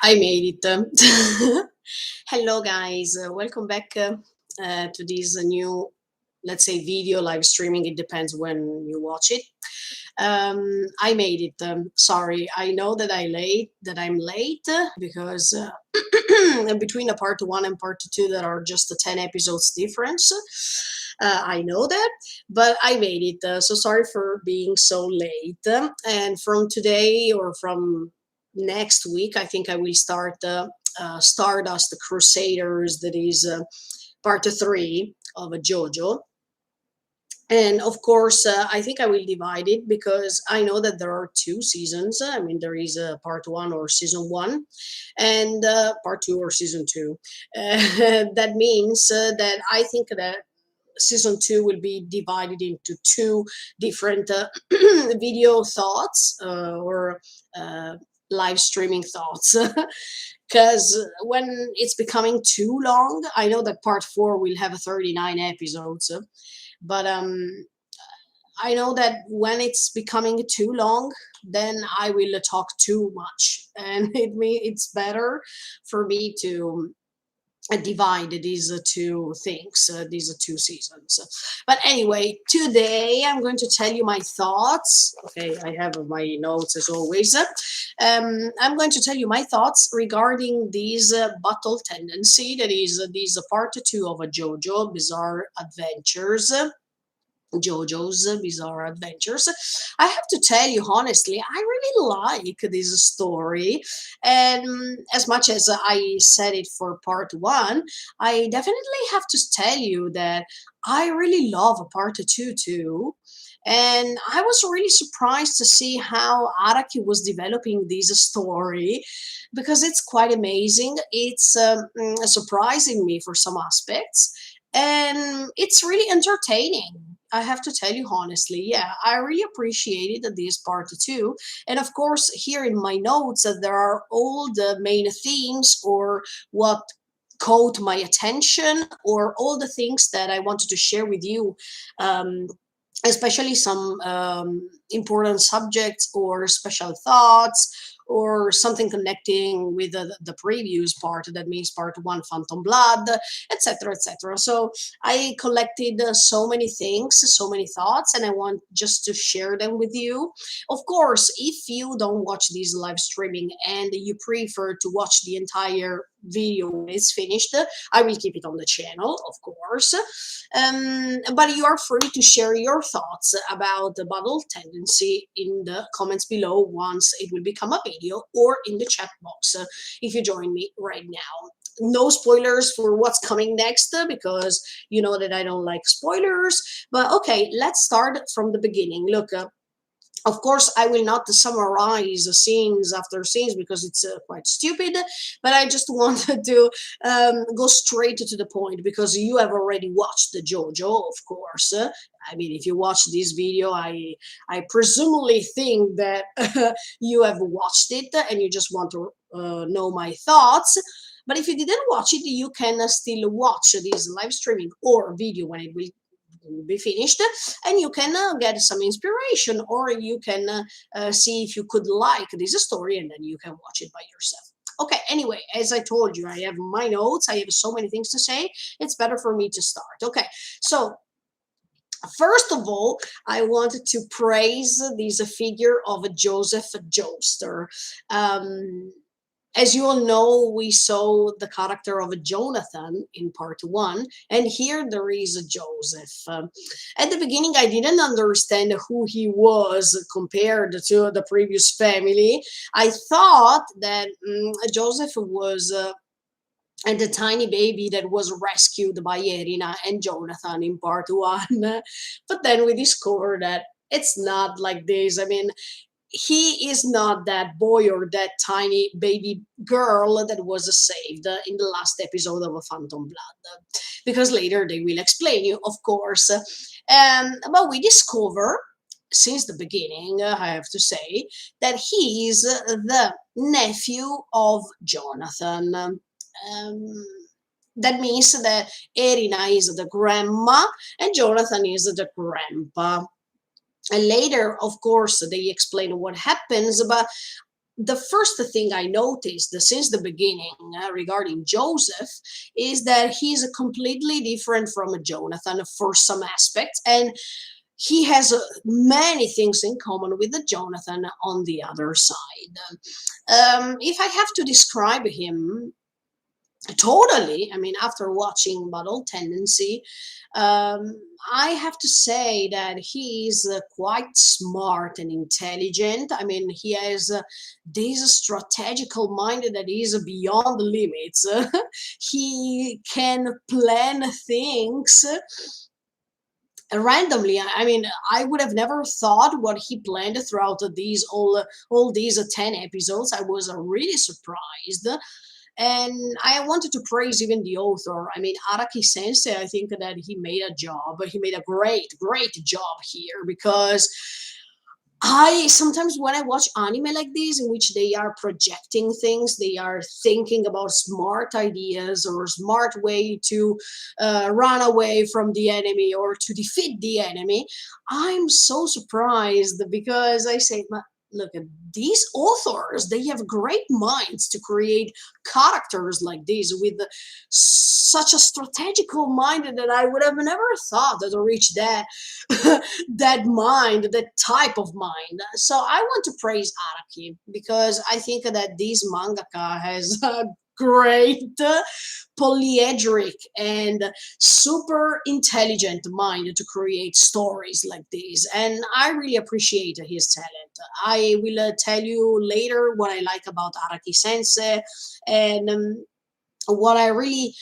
I made it. Hello, guys. Welcome back to this new, let's say, video live streaming. It depends when you watch it. I made it. Sorry, I know that I'm late because between a part one and part two, there are just 10 episodes difference. I know that, but I made it. So sorry for being so late. And from today or from next week, I think I will start Stardust Crusaders. That is part three of a JoJo. And of course, I think I will divide it because I know that there are two seasons. I mean, there is a part one or season one, and part two or season two. That means that I think that season two will be divided into two different video thoughts or uh, live streaming thoughts. Because when it's becoming too long, I know that part four will have 39 episodes, but I know that when it's becoming too long, then I will talk too much, and it's better for me to divide these two things, these two seasons. But anyway, today I'm going to tell you my thoughts. Okay, I have my notes as always. I'm going to tell you my thoughts regarding these battle tendency. That is, these part two of a JoJo Bizarre Adventures. JoJo's Bizarre Adventures. I have to tell you honestly, I really like this story. And as much as I said it for part one, I definitely have to tell you that I really love part two too. And I was really surprised to see how Araki was developing this story because it's quite amazing. It's surprising me for some aspects, and it's really entertaining. I have to tell you honestly, yeah, I really appreciated this part too. And of course, here in my notes, there are all the main themes or what caught my attention or all the things that I wanted to share with you. Um, Especially some important subjects or special thoughts or something connecting with the previous part, that means part one, Phantom Blood, etc., etc. So I collected so many things, so many thoughts, and I want just to share them with you. Of course, if you don't watch this live streaming and you prefer to watch the entire video when it's finished, I will keep it on the channel, of course. But you are free to share your thoughts about the battle tendency in the comments below once it will become a video, or in the chat box if you join me right now. No spoilers for what's coming next because you know that I don't like spoilers. But okay, let's start from the beginning. Look, of course, I will not summarize scenes after scenes because it's quite stupid, but I just wanted to go straight to the point because you have already watched the JoJo, of course. I mean, if you watch this video, I presumably think that you have watched it and you just want to know my thoughts. But if you didn't watch it, you can still watch this live streaming or video when it will be finished, and you can get some inspiration, or you can see if you could like this story, and then you can watch it by yourself. Okay, anyway, as I told you, I have my notes, I have so many things to say, it's better for me to start. Okay, so first of all, I wanted to praise this figure of Joseph Joestar. um, as you all know, we saw the character of Jonathan in part one, and here there is a Joseph. At the beginning, I didn't understand who he was compared to the previous family. I thought that Joseph was and the tiny baby that was rescued by Erina and Jonathan in part one. But then we discovered that it's not like this. I mean, he is not that boy or that tiny baby girl that was saved in the last episode of a Phantom Blood, because later they will explain you, of course. But we discover since the beginning, I have to say, that he is the nephew of Jonathan. That means that Erina is the grandma and Jonathan is the grandpa. And later, of course, they explain what happens, but the first thing I noticed since the beginning regarding Joseph is that he's completely different from Jonathan for some aspects, and he has many things in common with the Jonathan on the other side. If I have to describe him totally, I mean, after watching Bottle Tendency, I have to say that he's quite smart and intelligent. I mean, he has this strategical mind that is beyond the limits. He can plan things randomly. I mean, I would have never thought what he planned throughout these all these 10 episodes. I was really surprised, and I wanted to praise even the author. I mean, Araki Sensei, I think that he made a job. He made a great job here, because I sometimes, when I watch anime like this, in which they are projecting things, they are thinking about smart ideas or smart way to run away from the enemy or to defeat the enemy. I'm so surprised, because I say, look at these authors, they have great minds to create characters like this with such a strategical mind that I would have never thought to reach that that mind, that type of mind. So I want to praise Araki, because I think that this mangaka has a great polyedric and super intelligent mind to create stories like this, and I really appreciate his talent. I will tell you later what I like about Araki Sensei, and what I really,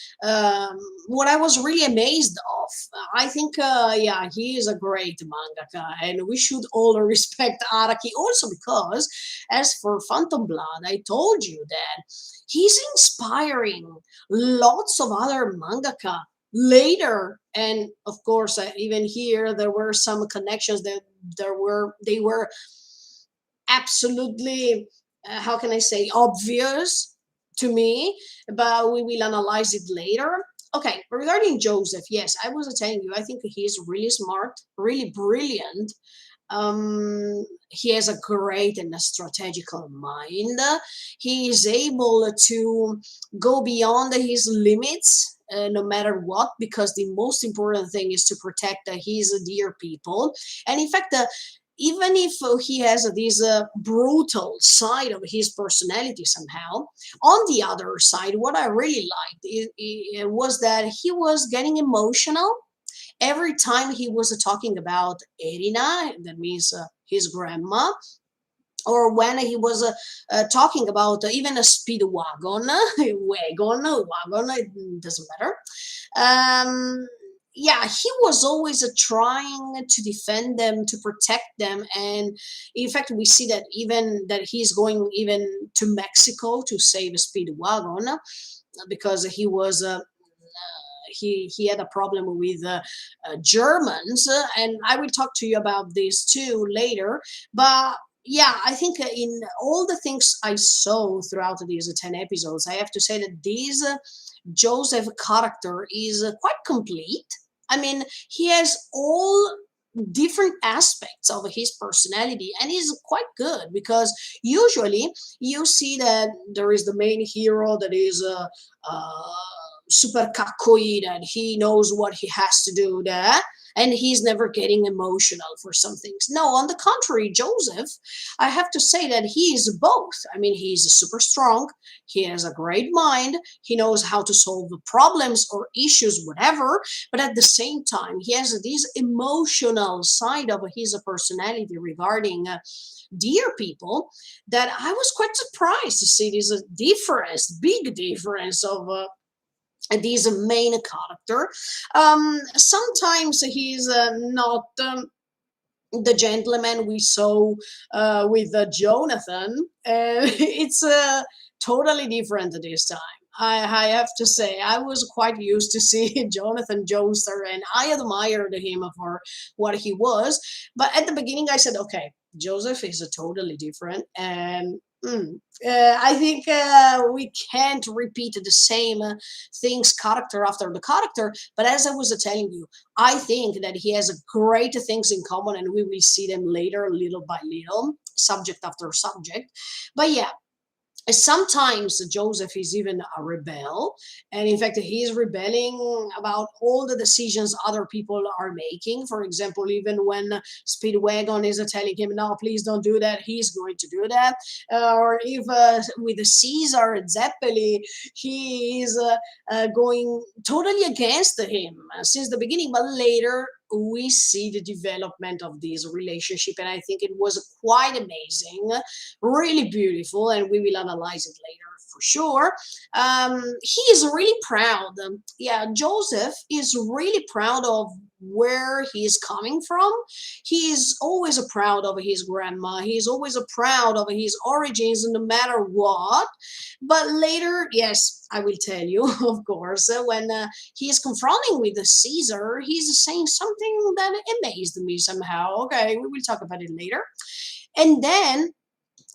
what I was really amazed of. I think, yeah, he is a great mangaka, and we should all respect Araki. Also, because as for Phantom Blood, I told you that he's inspiring lots of other mangaka later, and of course, even here there were some connections that they were absolutely, how can I say, obvious to me, but we will analyze it later. Okay, regarding Joseph, yes, I was telling you, I think he's really smart, really brilliant. He has a great and a strategical mind. He is able to go beyond his limits. No matter what, because the most important thing is to protect his dear people. And in fact, even if he has this brutal side of his personality somehow, on the other side, what I really liked was that he was getting emotional every time he was talking about Erina, that means his grandma, or when he was talking about even a speed wagon, wagon, it doesn't matter. Yeah, he was always trying to defend them, to protect them, and in fact, we see that even that he's going even to Mexico to save a speed wagon, because he was. He had a problem with Germans, and I will talk to you about this too later. But yeah, I think in all the things I saw throughout these 10 episodes, I have to say that this Joseph character is quite complete. I mean, he has all different aspects of his personality, and is quite good, because usually you see that there is the main hero that is super kakkoi, that he knows what he has to do there, and he's never getting emotional for some things. No, on the contrary, Joseph, I have to say that he is both. I mean, he's super strong, he has a great mind, he knows how to solve the problems or issues, whatever, but at the same time, he has this emotional side of his personality regarding dear people, that I was quite surprised to see this difference, big difference of this main character. Sometimes he's not the gentleman we saw with Jonathan. It's totally different this time. I have to say, I was quite used to see Jonathan Joestar, and I admired him for what he was. But at the beginning, I said, okay, Joseph is totally different, and I think we can't repeat the same things character after the character. But as I was telling you, I think that he has great things in common, and we will see them later, little by little. subject after subject. But yeah, sometimes Joseph is even a rebel, and in fact, he is rebelling about all the decisions other people are making. For example, even when Speedwagon is telling him, "No, please don't do that," he's going to do that. Or if with Caesar Zeppeli, he is going totally against him since the beginning, but later we see the development of this relationship, and I think it was quite amazing, really beautiful, and we will analyze it later for sure. He is really proud. Yeah, Joseph is really proud of where he is coming from. He is always proud of his grandma. He is always proud of his origins, no matter what. But later, yes, I will tell you, of course, when he is confronting with the Caesar, he's saying something that amazed me somehow. Okay, we will talk about it later. And then,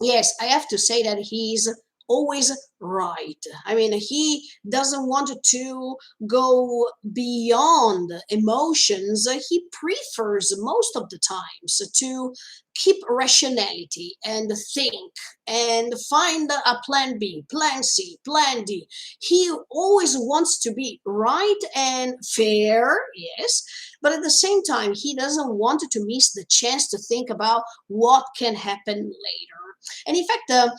yes, I have to say that he's always right. I mean, he doesn't want to go beyond emotions. He prefers most of the times to keep rationality and think and find a plan B, plan C, plan D. He always wants to be right and fair, yes, but at the same time, he doesn't want to miss the chance to think about what can happen later. And in fact,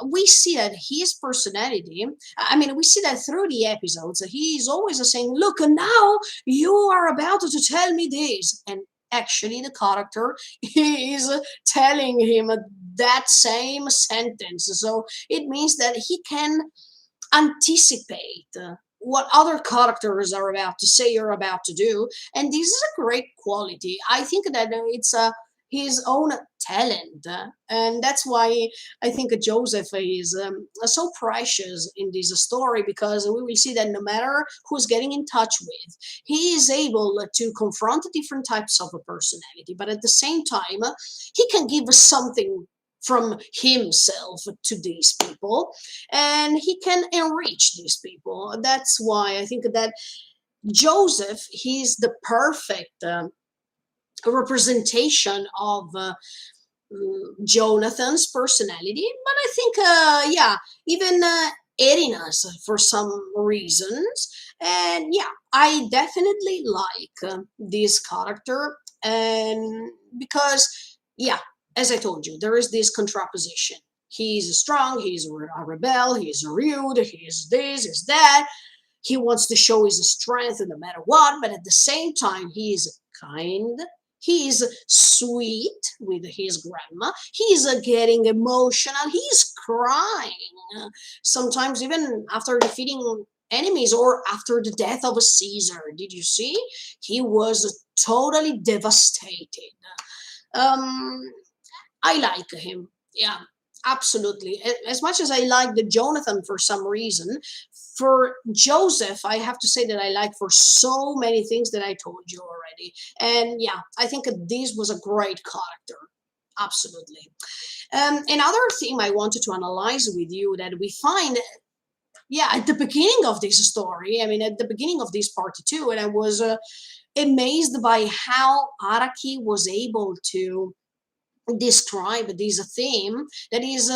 we see that his personality, I mean, we see that through the episodes, he's always saying, "Look, now you are about to tell me this." And actually, the character is telling him that same sentence. So it means that he can anticipate what other characters are about to say or about to do, and this is a great quality. I think that it's his own talent, and that's why I think Joseph is so precious in this story, because we will see that no matter who's getting in touch with, he is able to confront different types of a personality, but at the same time, he can give something from himself to these people, and he can enrich these people. That's why I think that Joseph, he's the perfect representation of Jonathan's personality, but I think, yeah, even Erinas for some reasons. And yeah, I definitely like this character, and because, yeah, as I told you, there is this contraposition. He's strong, he's a rebel, he's rude, he's this, he's that. He wants to show his strength no matter what, but at the same time, he is kind. He is sweet with his grandma. He's getting emotional. He's crying. Sometimes, even after defeating enemies or after the death of a Caesar. Did you see? He was totally devastated. Um, I like him. Yeah, absolutely. As much as I like the Jonathan for some reason, for Joseph, I have to say that I like for so many things that I told you already. And yeah, I think this was a great character. Absolutely. Another theme I wanted to analyze with you that we find, yeah, at the beginning of this story, I mean, at the beginning of this part two, and I was amazed by how Araki was able to describe this theme that is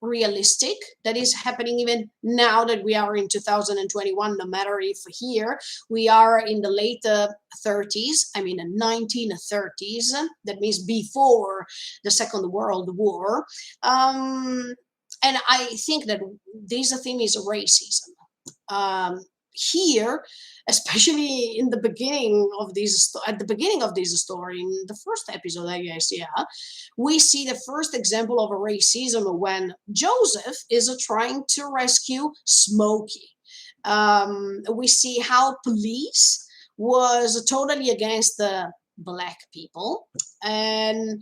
realistic, that is happening even now that we are in 2021, no matter if here we are in the late 30s, I mean 1930s, that means before the Second World War. And I think that this theme is racism. Here, especially in the beginning of this, at the beginning of this story, in the first episode, I guess, yeah, we see the first example of racism when Joseph is trying to rescue Smokey. We see how police was totally against the black people, and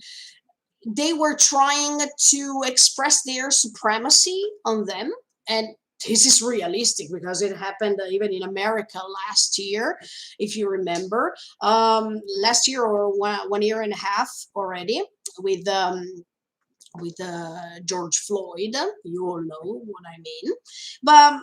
they were trying to express their supremacy on them. And this is realistic because it happened even in America last year, if you remember, last year or 1 year and a half already, with George Floyd. You all know what I mean. But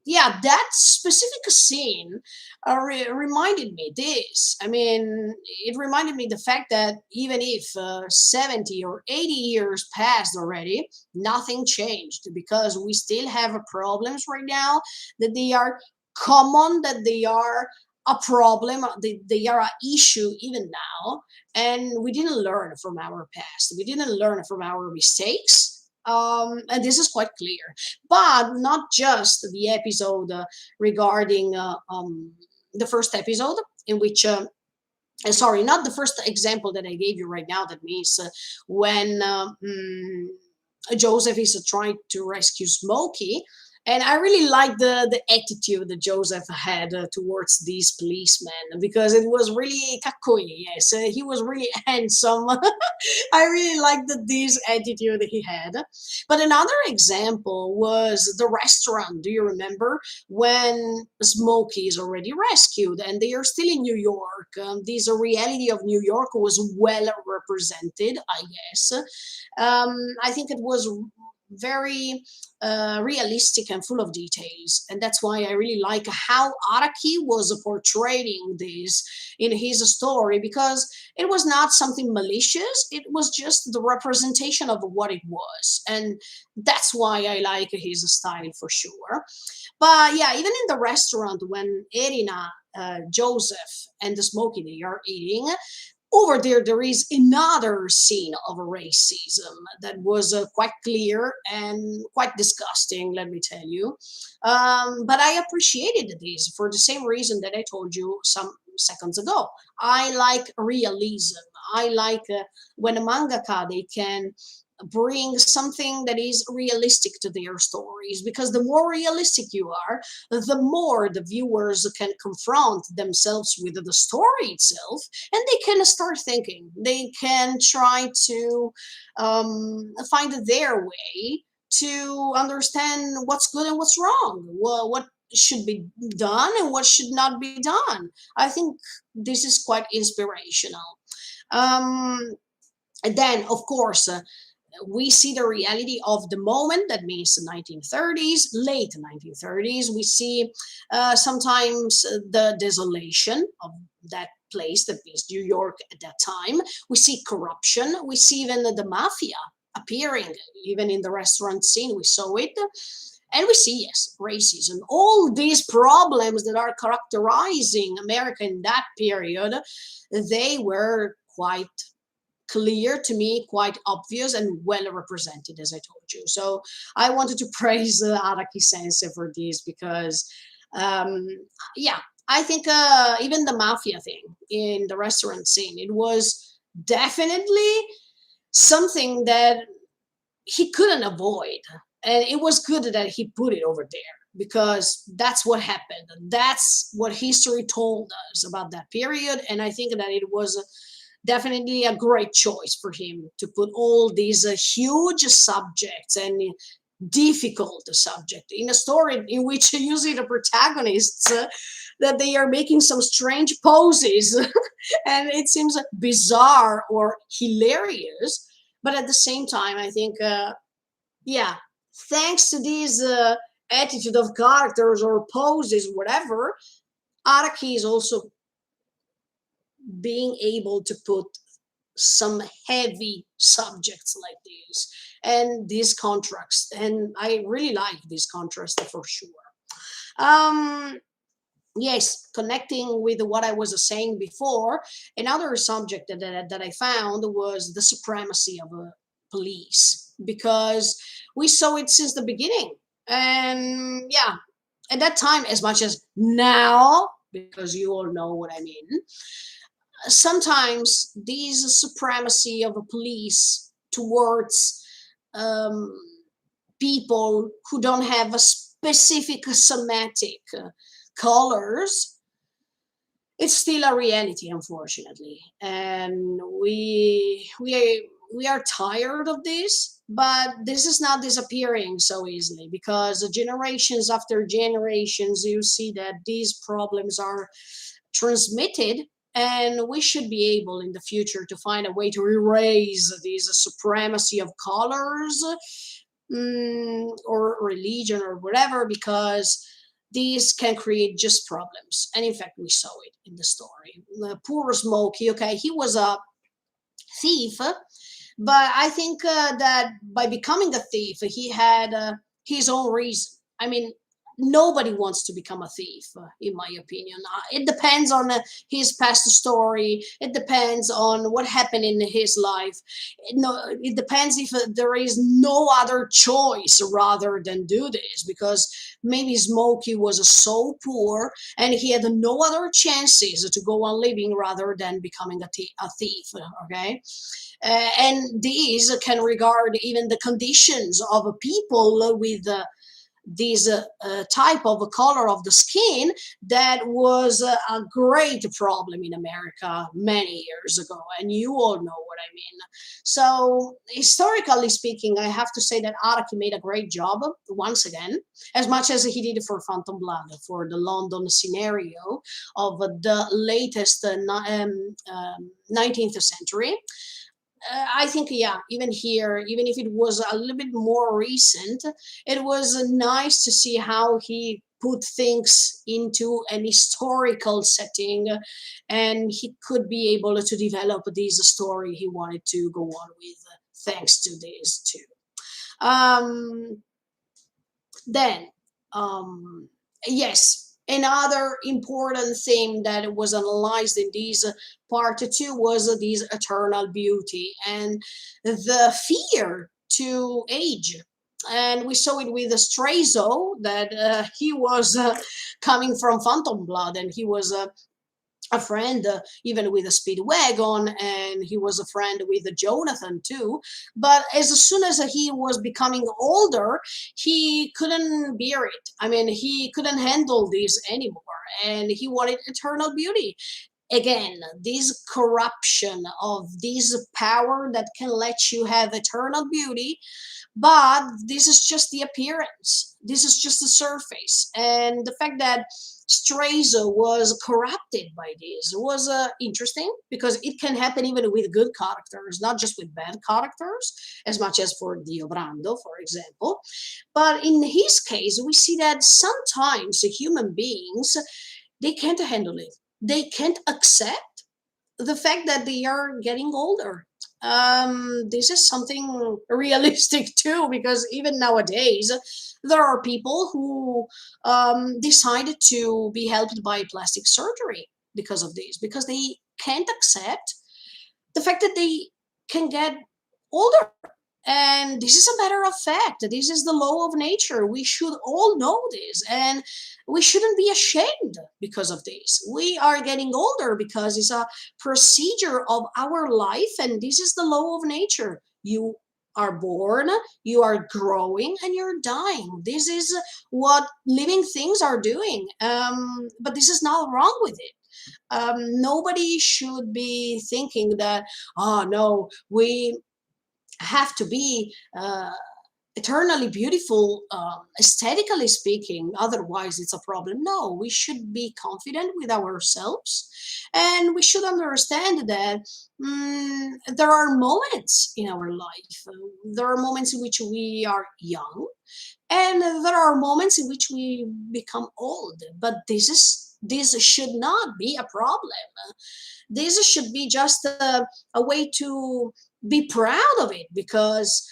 yeah, that specific scene reminded me this. I mean, it reminded me the fact that even if 70 or 80 years passed already, nothing changed because we still have problems right now, that they are common, that they are a problem, they are an issue even now, and we didn't learn from our past. We didn't learn from our mistakes. And this is quite clear, but not just the episode regarding the first episode in which sorry, not the first example that I gave you right now. That means when Joseph is trying to rescue Smokey. And I really like the attitude that Joseph had towards these policemen, because it was really kakoi. Yes, he was really handsome. I really liked this attitude he had. But another example was the restaurant. Do you remember when Smokey is already rescued and they are still in New York? This reality of New York was well represented, I guess. I think it was very realistic and full of details, and that's why I really like how Araki was portraying this in his story, because it was not something malicious, it was just the representation of what it was, and that's why I like his style for sure. But yeah, even in the restaurant when Erina, Joseph, and the Smokey they are eating, over there is another scene of racism that was quite clear and quite disgusting, let me tell you. But I appreciated this for the same reason that I told you some seconds ago. I like realism. I like when a mangaka they can bring something that is realistic to their stories, because the more realistic you are, the more the viewers can confront themselves with the story itself, and they can start thinking. They can try to find their way to understand what's good and what's wrong, what should be done and what should not be done. I think this is quite inspirational. Um, and then, of course, we see the reality of the moment. That means the 1930s, late 1930s. We see sometimes the desolation of that place, that means New York at that time. We see corruption. We see even the mafia appearing, even in the restaurant scene. We saw it. And we see, yes, racism, all these problems that are characterizing America in that period, they were quite clear to me, quite obvious, and well represented, as I told you. So I wanted to praise Araki Sensei for this, because, um, yeah, I think even the mafia thing in the restaurant scene, it was definitely something that he couldn't avoid. And it was good that he put it over there, because that's what happened. That's what history told us about that period. And I think that it was definitely a great choice for him to put all these huge subjects and difficult subject in a story in which you see the protagonists that they are making some strange poses and it seems bizarre or hilarious, but at the same time I think yeah, thanks to these attitude of characters or poses, whatever, Araki is also being able to put some heavy subjects like these and these contrasts, and I really like this contrast for sure. um yes, connecting with what I was saying before, another subject that I found was the supremacy of police, because we saw it since the beginning. And yeah, at that time as much as now, because you all know what I mean, sometimes these supremacy of a police towards um, people who don't have a specific somatic colors, it's still a reality, unfortunately, and we are tired of this. But this is not disappearing so easily, because generations after generations you see that these problems are transmitted, and we should be able in the future to find a way to erase this supremacy of colors, or religion or whatever, because these can create just problems. And in fact, we saw it in the story. Poor Smokey, okay, he was a thief, but I think that by becoming a thief, he had his own reason. I mean, nobody wants to become a thief, in my opinion. It depends on his past story. It depends on what happened in his life. No, it depends if there is no other choice rather than do this, because maybe Smokey was so poor and he had no other chances to go on living rather than becoming a thief. Okay, and these can regard even the conditions of people with this type of color of the skin that was a great problem in America many years ago, and you all know what I mean. So, historically speaking, I have to say that Araki made a great job once again, as much as he did for Phantom Blood, for the London scenario of the latest 19th century. I think, yeah, even here, even if it was a little bit more recent, it was nice to see how he put things into an historical setting, and he could be able to develop this story he wanted to go on with, thanks to this too. Um, then, um, yes, another important thing that was analyzed in this part two was this eternal beauty and the fear to age. And we saw it with Strazo that he was coming from Phantom Blood, and he was a friend even with a speedwagon, and he was a friend with Jonathan too. But as soon as he was becoming older, he couldn't bear it. I mean, he couldn't handle this anymore, and he wanted eternal beauty again. This corruption of this power that can let you have eternal beauty, but this is just the appearance. This is just the surface. And the fact that Strazo was corrupted by this was interesting, because it can happen even with good characters, not just with bad characters, as much as for Dio Brando, for example. But in his case, we see that sometimes human beings, they can't handle it. They can't accept the fact that they are getting older. This is something realistic too, because even nowadays, there are people who decided to be helped by plastic surgery because of this, because they can't accept the fact that they can get older. And this is a matter of fact. This is the law of nature. We should all know this. And we shouldn't be ashamed because of this. We are getting older because it's a procedure of our life. And this is the law of nature. You are born, you are growing, and you're dying. This is what living things are doing. But this is not wrong with it. Nobody should be thinking that, oh no, we have to be eternally beautiful, aesthetically speaking, otherwise it's a problem. No, we should be confident with ourselves, and we should understand that there are moments in our life. There are moments in which we are young, and there are moments in which we become old, but this should not be a problem. This should be just a way to be proud of it, because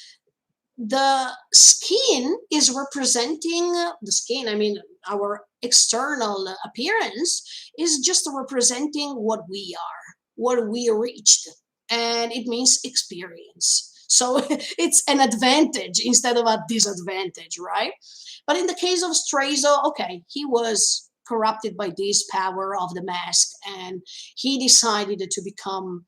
the skin is representing the skin, I mean, our external appearance is just representing what we are, what we reached, and it means experience. So it's an advantage instead of a disadvantage, right? But in the case of Strazo, okay, he was corrupted by this power of the mask, and he decided to become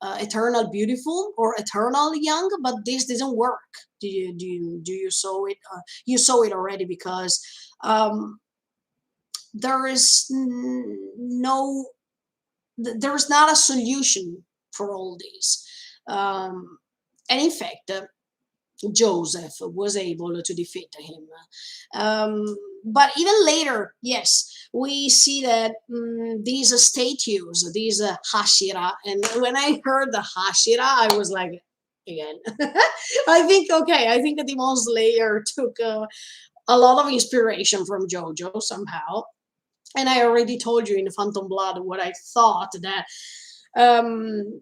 eternal beautiful or eternal young, but this didn't work. Do you saw it? You saw it already, because um, there is no, there is not a solution for all these. Um, and in fact, Joseph was able to defeat him. Um, but even later, yes, we see that these statues, these Hashira, and when I heard the Hashira, I was like, again, I think, okay, I think the Demon Slayer took a lot of inspiration from JoJo somehow. And I already told you in Phantom Blood what I thought that um,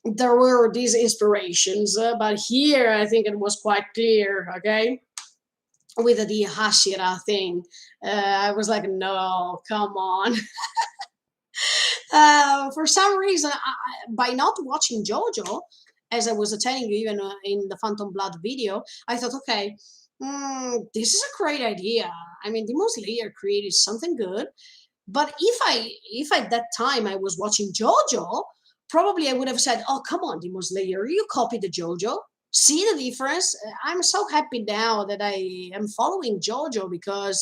there were these inspirations, but here I think it was quite clear, okay, with the Hashira thing. I was like, no, come on. For some reason, by not watching JoJo, as I was telling you, even in the Phantom Blood video, I thought, okay, this is a great idea. I mean, Demon Slayer created something good, but if at that time I was watching JoJo, probably I would have said, "Oh, come on, Demon Slayer, you copied the JoJo. See the difference?" I'm so happy now that I am following JoJo because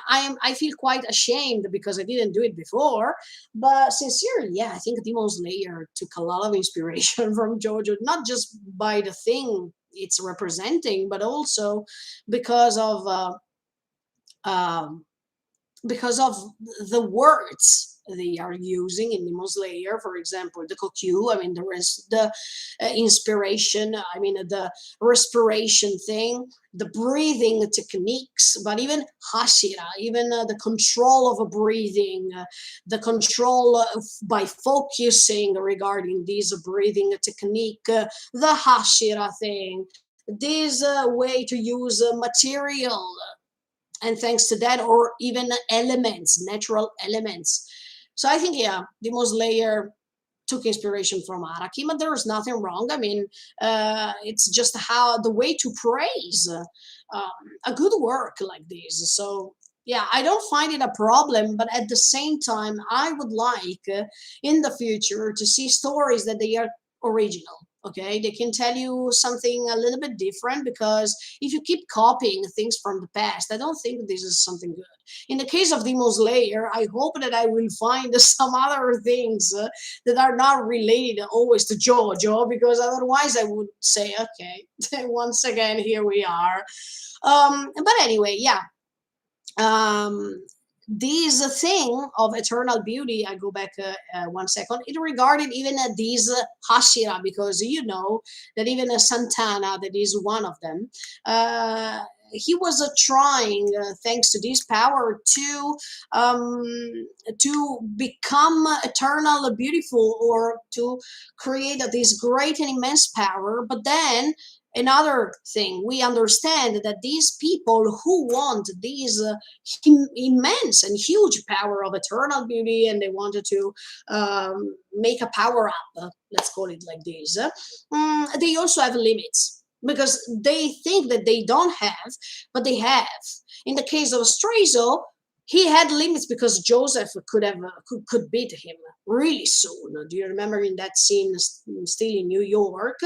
I feel quite ashamed because I didn't do it before. But sincerely, yeah, I think Demon Slayer took a lot of inspiration from JoJo, not just by the thing it's representing, but also because of um, because of the words they are using in Demon Slayer, for example, the kokyu, I mean, the inspiration, I mean, the respiration thing, the breathing techniques, but even hashira, even the control of a breathing, the control by focusing regarding this breathing technique, the hashira thing, this way to use material, and thanks to that, or even elements, natural elements. So I think, yeah, Demon Slayer took inspiration from Araki, but there is nothing wrong. I mean, it's just how the way to praise a good work like this. So yeah, I don't find it a problem, but at the same time, I would like in the future to see stories that they are original. Okay, they can tell you something a little bit different, because if you keep copying things from the past, I don't think this is something good. In the case of Demon Slayer, I hope that I will find some other things that are not related always to JoJo, because otherwise I would say, okay, once again, here we are. But anyway, yeah. Um, this thing of eternal beauty, I go back 1 second, it regarded even these Hashira, because you know that even Santana, that is one of them, he was trying, thanks to this power, to become eternal beautiful, or to create this great and immense power. But then another thing, we understand that these people who want these immense and huge power of eternal beauty, and they wanted to make a power up, let's call it like this, they also have limits, because they think that they don't have, but they have. In the case of Straizo, he had limits because Joseph could beat him really soon. Do you remember in that scene, still in New York?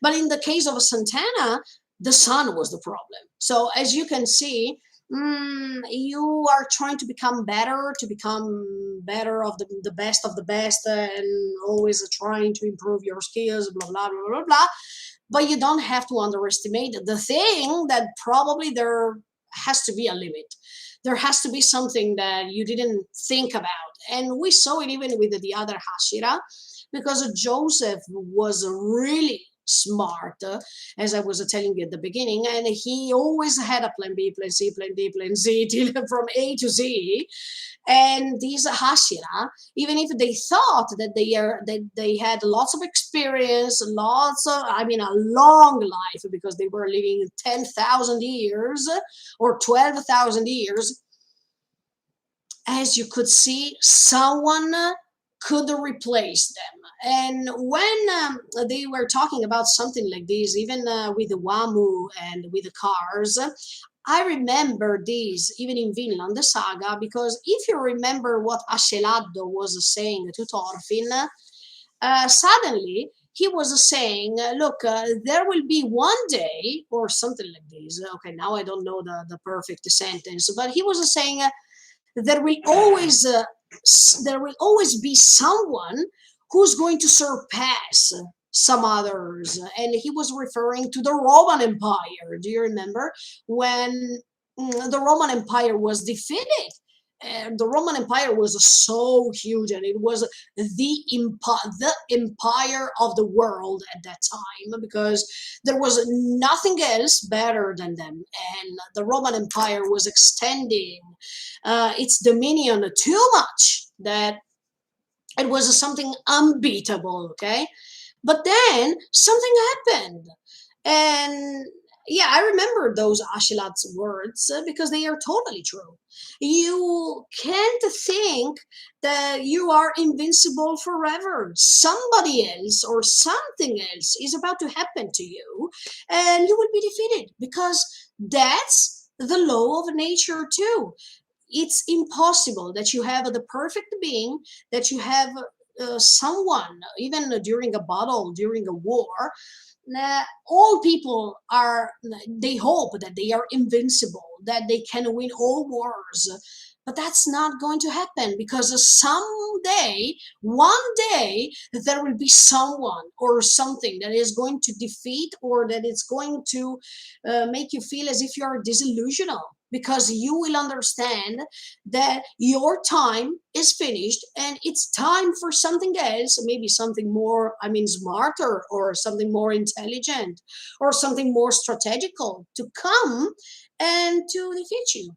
But in the case of Santana, the sun was the problem. So as you can see, you are trying to become better of the best, and always trying to improve your skills, blah blah blah blah blah. But you don't have to underestimate the thing that probably there has to be a limit. There has to be something that you didn't think about. And we saw it even with the other Hashira, because Joseph was really smart, as I was telling you at the beginning, and he always had a plan B, plan C, plan D, plan Z, till from A to Z. And these Hashira, even if they thought that they had lots of experience, lots of, I mean, a long life, because they were living 10,000 years or 12,000 years, as you could see, someone could replace them. And when they were talking about something like this, even with the Wamu and with the cars, I remember this even in Vinland Saga, because if you remember what Ascelado was saying to Thorfinn, suddenly he was saying, look, there will be one day, or something like this. Okay, now I don't know the perfect sentence, but he was saying, there will always there will always be someone who's going to surpass some others. And he was referring to the Roman Empire. Do you remember when the Roman Empire was defeated, and the Roman Empire was so huge, and it was the empire of the world at that time, because there was nothing else better than them, and the Roman Empire was extending its dominion too much that it was something unbeatable. Okay, but then something happened. And yeah, I remember those Ashilat's words because they are totally true. You can't think that you are invincible forever. Somebody else or something else is about to happen to you, and you will be defeated, because that's the law of nature, too. It's impossible that you have the perfect being, that you have someone, even during a battle, during a war. All people are, they hope that they are invincible, that they can win all wars. But that's not going to happen, because someday, one day, there will be someone or something that is going to defeat, or that it's going to make you feel as if you are disillusional, because you will understand that your time is finished and it's time for something else, maybe something more, I mean, smarter, or something more intelligent, or something more strategical to come and to defeat you.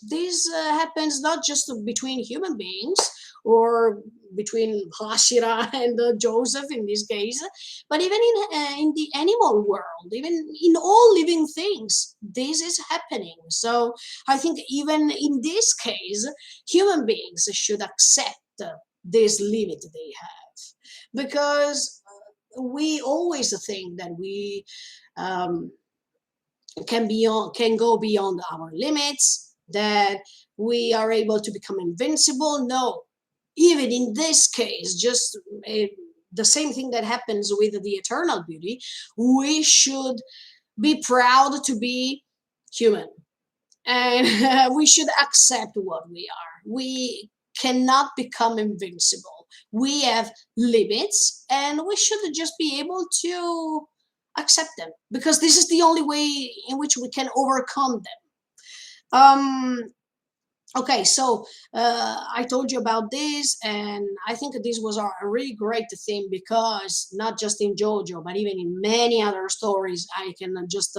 This happens not just between human beings, or between Hashira and Joseph in this case, but even in the animal world, even in all living things, this is happening. So I think even in this case, human beings should accept this limit they have, because we always think that we um, can go beyond our limits, that we are able to become invincible. No, even in this case, just uh, the same thing that happens with the eternal beauty, we should be proud to be human, and we should accept what we are. We cannot become invincible. We have limits, and we should just be able to accept them, because this is the only way in which we can overcome them. Okay, so I told you about this, and I think this was a really great theme, because not just in JoJo, but even in many other stories, I can just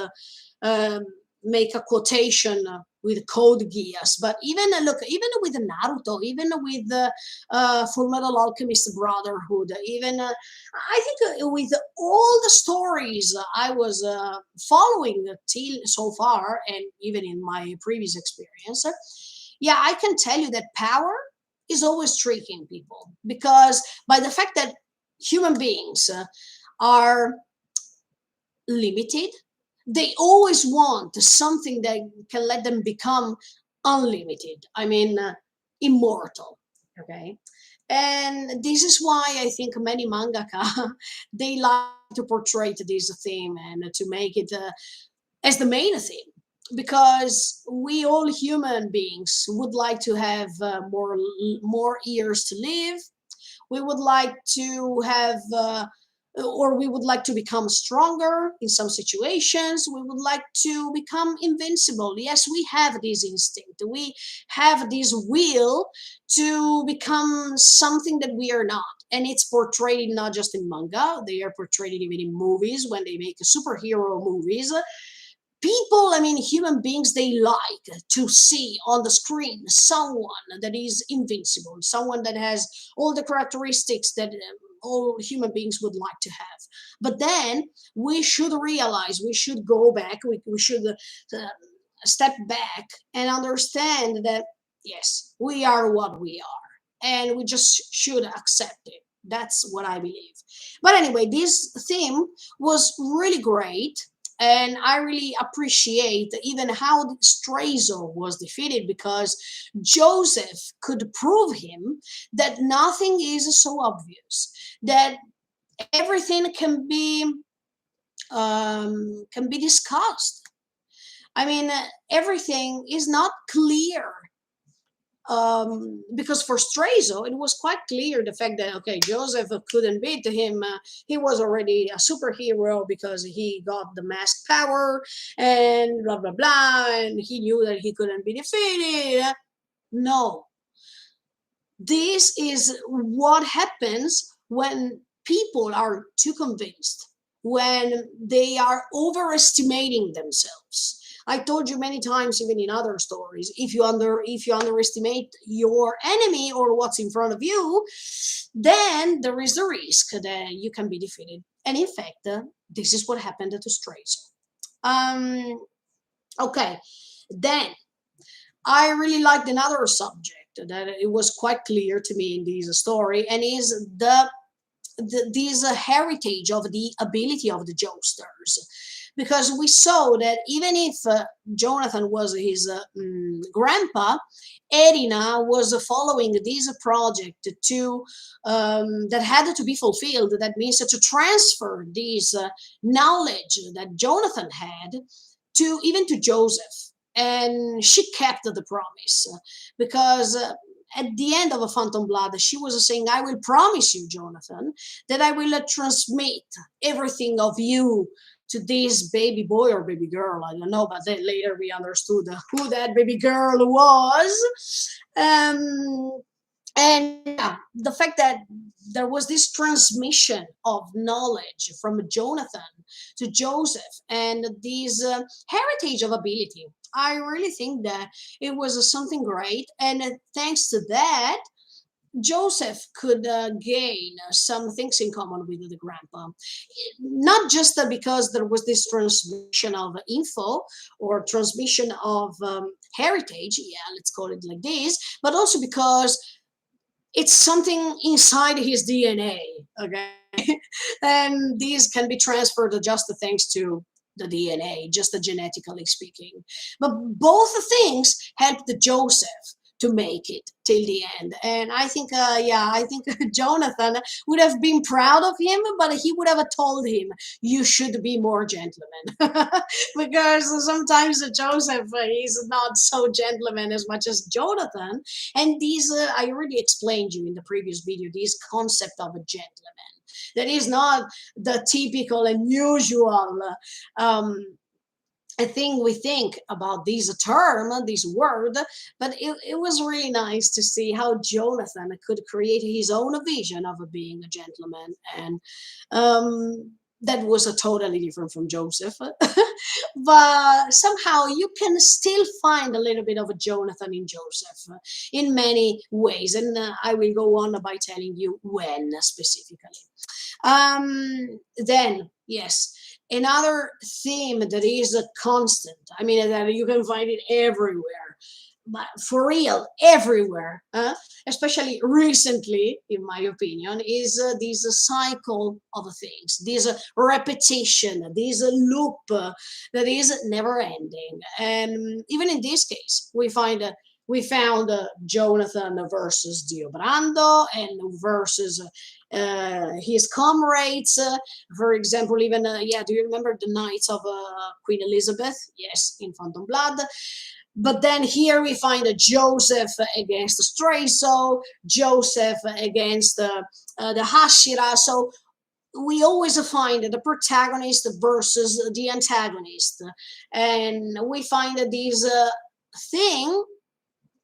uh, make a quotation with Code Geass. But even look, even with Naruto, even with Full Metal Alchemist Brotherhood, even I think with all the stories I was following till so far, and even in my previous experience, yeah, I can tell you that power is always tricking people, because by the fact that human beings are limited, they always want something that can let them become unlimited. I mean, immortal. Okay. And this is why I think many mangaka they like to portray this theme and to make it as the main theme, because we all human beings would like to have more years to live. We would like to have or we would like to become stronger in some situations. We would like to become invincible. Yes, we have this instinct, we have this will to become something that we are not, and it's portrayed not just in manga, they are portrayed even in movies. When they make superhero movies, people, I mean, human beings, they like to see on the screen someone that is invincible, someone that has all the characteristics that all human beings would like to have. But then we should realize, we should go back, we should step back and understand that yes, we are what we are, and we just should accept it. That's what I believe. But anyway, this theme was really great, and I really appreciate even how Strazo was defeated, because Joseph could prove him that nothing is so obvious, that everything can be discussed. I mean, everything is not clear, because for Strazo, it was quite clear the fact that okay, Joseph couldn't beat him. He was already a superhero because he got the mask power and blah blah blah, and he knew that he couldn't be defeated. No, this is what happens when people are too convinced, when they are overestimating themselves. I told you many times, even in other stories, if you underestimate your enemy or what's in front of you, then there is the risk that you can be defeated. And in fact, this is what happened to Strays. Um, okay, then I really liked another subject that it was quite clear to me in this story, and is this heritage of the ability of the Joesters. Because we saw that even if Jonathan was his grandpa, Edina was following this project to that had to be fulfilled. That means to transfer this knowledge that Jonathan had to even to Joseph, and she kept the promise because at the end of a Phantom Blood, she was saying, I will promise you, Jonathan, that I will transmit everything of you to this baby boy or baby girl. I don't know, but then later we understood who that baby girl was. And yeah, the fact that there was this transmission of knowledge from Jonathan to Joseph and this heritage of ability, I really think that it was something great. And thanks to that, Joseph could gain some things in common with the grandpa. Not just because there was this transmission of info or transmission of heritage, yeah, let's call it like this, but also because it's something inside his DNA, okay? And these can be transferred just thanks to the DNA, just genetically speaking. But both things helped Joseph to make it till the end. And I think, yeah, I think Jonathan would have been proud of him, but he would have told him, you should be more gentleman. Because sometimes Joseph is not so gentleman as much as Jonathan. And these, I already explained you in the previous video, this concept of a gentleman. That is not the typical and usual I think we think about this term, this word, but it was really nice to see how Jonathan could create his own vision of being a gentleman, and that was a totally different from Joseph. But somehow you can still find a little bit of a Jonathan in Joseph in many ways, and I will go on by telling you when specifically. Then, yes, another theme that is a constant, I mean, that you can find it everywhere, but for real, everywhere, especially recently, in my opinion, is this cycle of things, this repetition, this loop that is never ending. And even in this case, we found Jonathan versus Diobrando and versus his comrades. For example, even yeah, do you remember the Knights of Queen Elizabeth? Yes, in Phantom Blood. But then here we find a Joseph against Straiso, Joseph against the Hashira. So we always find the protagonist versus the antagonist, and we find this thing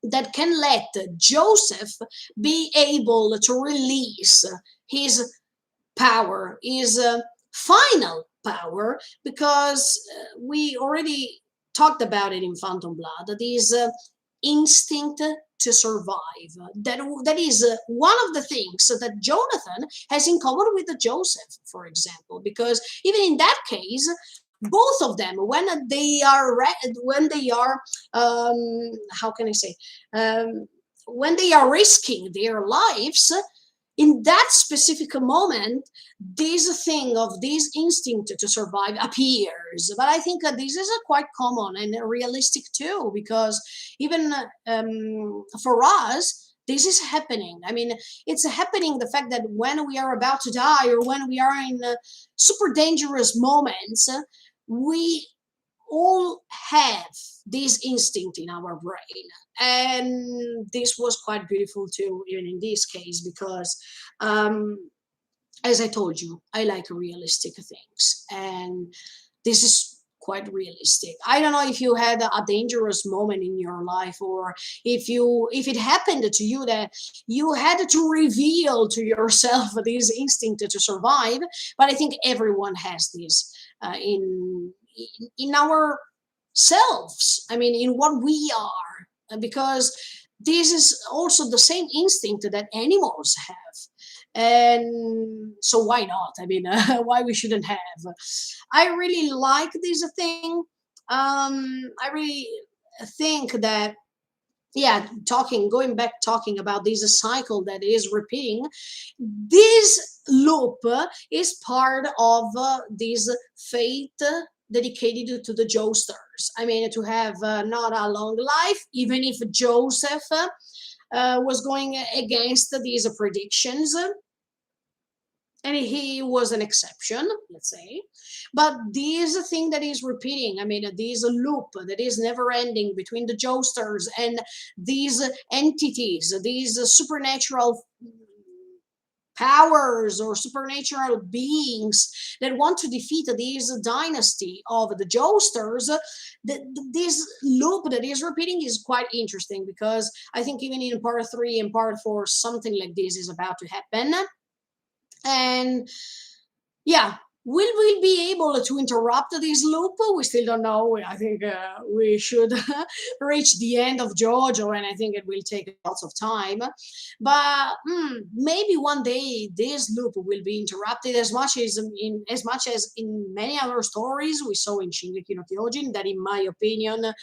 that can let Joseph be able to release his power, his final power, because we already talked about it in Phantom Blood, this instinct to survive. That is one of the things that Jonathan has in common with Joseph, for example, because even in that case, both of them, when they are how can I say, when they are risking their lives, in that specific moment, this thing of this instinct to survive appears. But I think this is quite common and realistic too, because even for us, this is happening. I mean, it's happening, the fact that when we are about to die or when we are in super dangerous moments, we all have this instinct in our brain. And this was quite beautiful too, even in this case, because as I told you, I like realistic things. And this is quite realistic. I don't know if you had a dangerous moment in your life, or if it happened to you that you had to reveal to yourself this instinct to survive. But I think everyone has this in our selves. I mean, in what we are, because this is also the same instinct that animals have. And so why not? I mean, why we shouldn't have? I really like this thing. I really think that, yeah, going back, talking about this cycle that is repeating, this loop is part of this fate dedicated to the Joesters. I mean, to have not a long life, even if Joseph was going against these predictions, and he was an exception, let's say. But this thing that is repeating, I mean, this loop that is never ending between the Joesters and these entities, these supernatural powers or supernatural beings that want to defeat this dynasty of the Joesters, this loop that is repeating is quite interesting, because I think even in part 3 and part 4, something like this is about to happen. And yeah, will we be able to interrupt this loop? We still don't know. I think we should reach the end of JoJo, and I think it will take lots of time. But maybe one day this loop will be interrupted, as much as in many other stories we saw in Shingeki no Kyojin. That, in my opinion,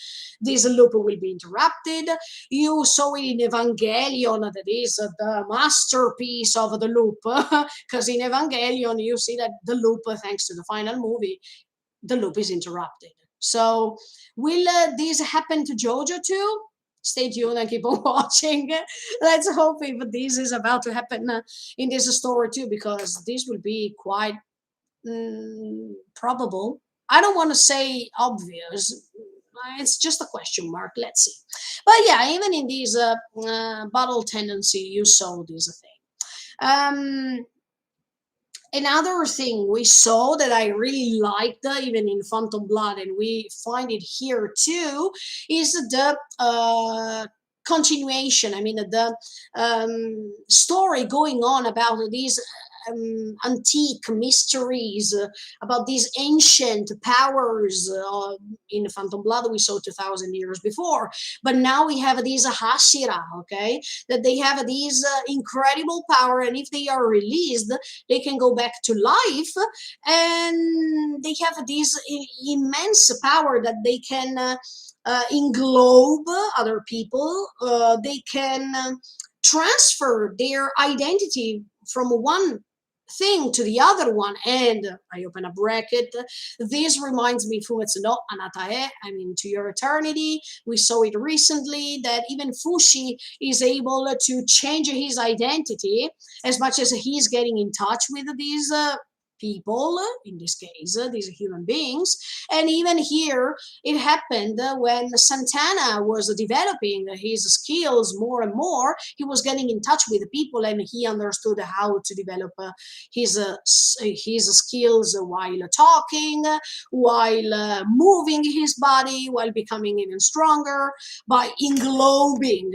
this loop will be interrupted. You saw it in Evangelion, that is the masterpiece of the loop, because in Evangelion you see that the loop, thanks to the final movie, the loop is interrupted. So will this happen to JoJo too? Stay tuned and keep on watching. Let's hope if this is about to happen in this story too, because this will be quite probable. I don't want to say obvious. It's just a question mark. Let's see. But yeah, even in this battle tendency, you saw this thing. Another thing we saw that I really liked, even in Phantom Blood, and we find it here too, is the continuation. I mean, the story going on about these antique mysteries, about these ancient powers. In Phantom Blood, we saw 2,000 years before, but now we have these Hashira, okay, that they have these incredible power, and if they are released, they can go back to life, and they have this immense power that they can englobe other people. They can transfer their identity from one thing to the other one. And I open a bracket, this reminds me Fumetsu no Anatae, I mean, to your eternity. We saw it recently that even Fushi is able to change his identity, as much as he's getting in touch with these people, in this case these human beings. And even here it happened when Santana was developing his skills more and more. He was getting in touch with the people, and he understood how to develop his skills while talking, while moving his body, while becoming even stronger by englobing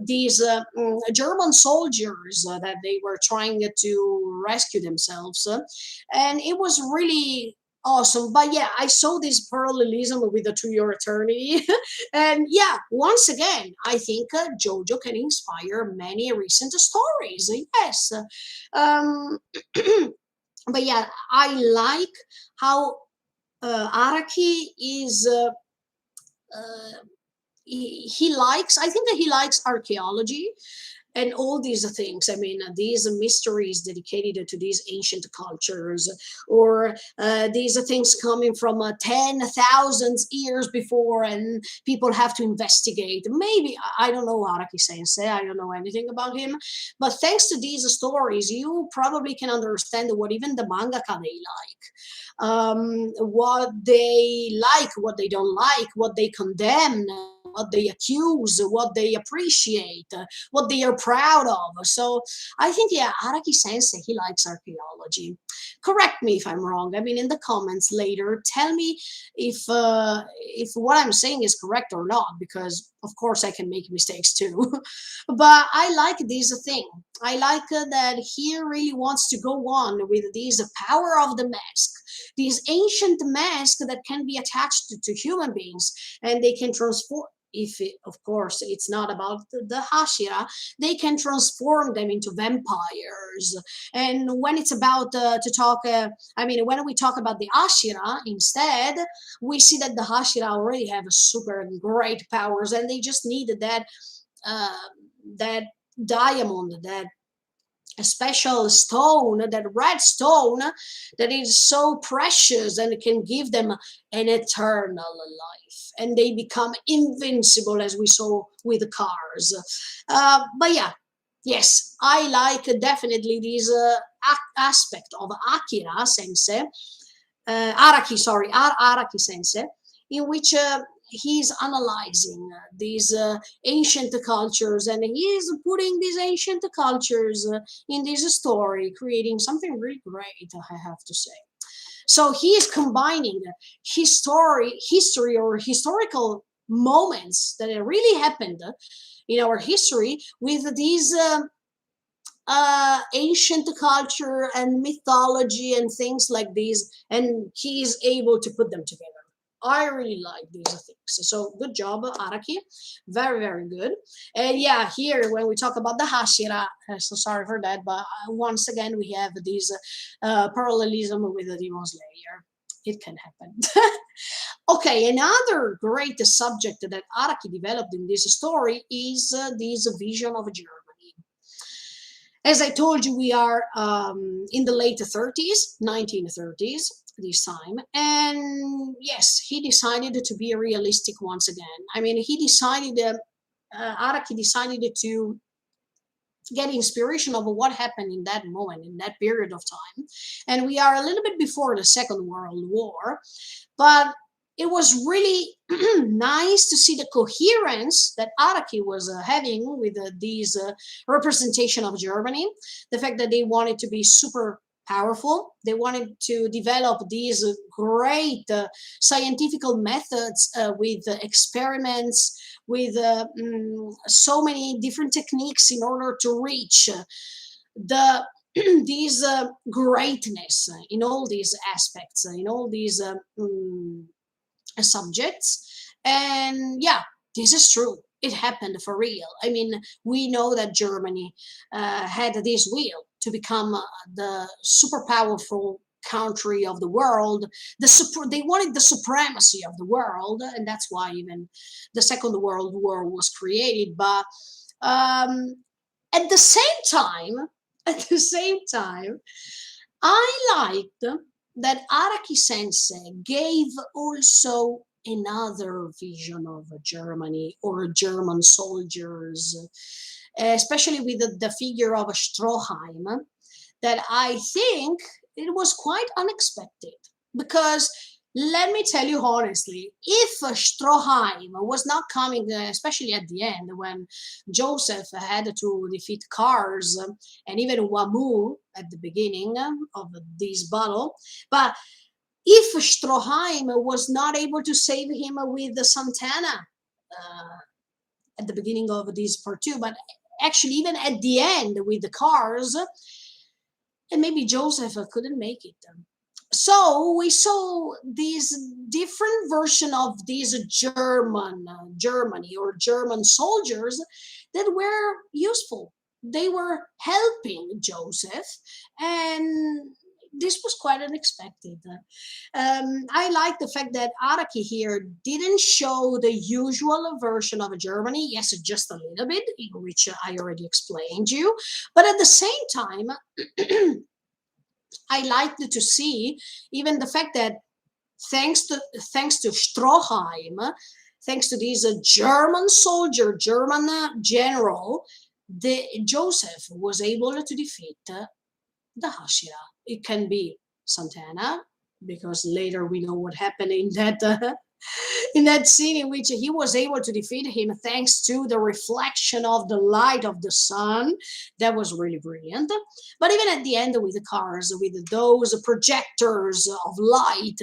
these German soldiers that they were trying to rescue themselves. And it was really awesome. But yeah, I saw this parallelism with the To Your Eternity. And yeah, once again, I think JoJo can inspire many recent stories. Yes. Um, but yeah, I like how Araki is. Uh, he likes. I think that he likes archaeology and all these things. I mean, these mysteries dedicated to these ancient cultures, or these things coming from 10,000 years before, and people have to investigate. Maybe, I don't know Araki Sensei, I don't know anything about him, but thanks to these stories, you probably can understand what even the mangaka they like, what they like, what they don't like, what they condemn, what they accuse, what they appreciate, what they are proud of. So I think, yeah, Araki Sensei, he likes archaeology. Correct me if I'm wrong. I mean, in the comments later, tell me if what I'm saying is correct or not, because of course I can make mistakes too. But I like this thing. I like that he really wants to go on with this power of the mask, this ancient mask that can be attached to human beings, and they can transform. If it, of course it's not about the Hashira, they can transform them into vampires. And when it's about to talk, I mean, when we talk about the Ashira instead, we see that the Hashira already have super great powers, and they just needed uh, that diamond, that a special stone, that red stone that is so precious and can give them an eternal life. And they become invincible, as we saw with the cars. But yeah, yes, I like definitely this aspect of Akira Sensei, Araki, sorry, Araki Sensei, in which he's analyzing these ancient cultures, and he's putting these ancient cultures in this story, creating something really great, I have to say. So he is combining history or historical moments that really happened in our history with these ancient culture and mythology and things like these, and he is able to put them together. I really like these things. So good job, Araki. Very, very good. And yeah, here when we talk about the Hashira, so sorry for that, but once again we have this parallelism with the Demon Slayer. It can happen. Okay, another great subject that Araki developed in this story is this vision of Germany. As I told you, we are in the late 30s, 1930s this time. And yes, he decided to be realistic once again. I mean, Araki decided to get inspiration of what happened in that moment, in that period of time. And we are a little bit before the Second World War, but it was really nice to see the coherence that Araki was having with these representation of Germany. The fact that they wanted to be super powerful, they wanted to develop these great scientific methods with experiments, with so many different techniques in order to reach the these greatness in all these aspects, in all these subjects. And yeah, this is true, it happened for real. I mean, we know that Germany had this will to become the super powerful country of the world. They wanted the supremacy of the world, and that's why even the Second World War was created. But um, at the same time, at the same time, I liked that Araki Sensei gave also another vision of Germany or German soldiers, especially with the figure of Stroheim, that I think it was quite unexpected. Because let me tell you honestly, if Stroheim was not coming, especially at the end when Joseph had to defeat Kars and even Wamu at the beginning of this battle, but if Stroheim was not able to save him with the Santana at the beginning of this part two, but actually even at the end with the Kars, and maybe Joseph couldn't make it. So we saw this different version of these Germany or German soldiers that were useful. They were helping Joseph, and this was quite unexpected. I like the fact that Araki here didn't show the usual version of Germany. Yes, just a little bit, in which I already explained you, but at the same time, I liked to see even the fact that thanks to Stroheim, thanks to this German soldier, German general, the Joseph was able to defeat the Hashira. It can be Santana, because later we know what happened in that in that scene in which he was able to defeat him thanks to the reflection of the light of the sun. That was really brilliant. But even at the end with the cars, with those projectors of light,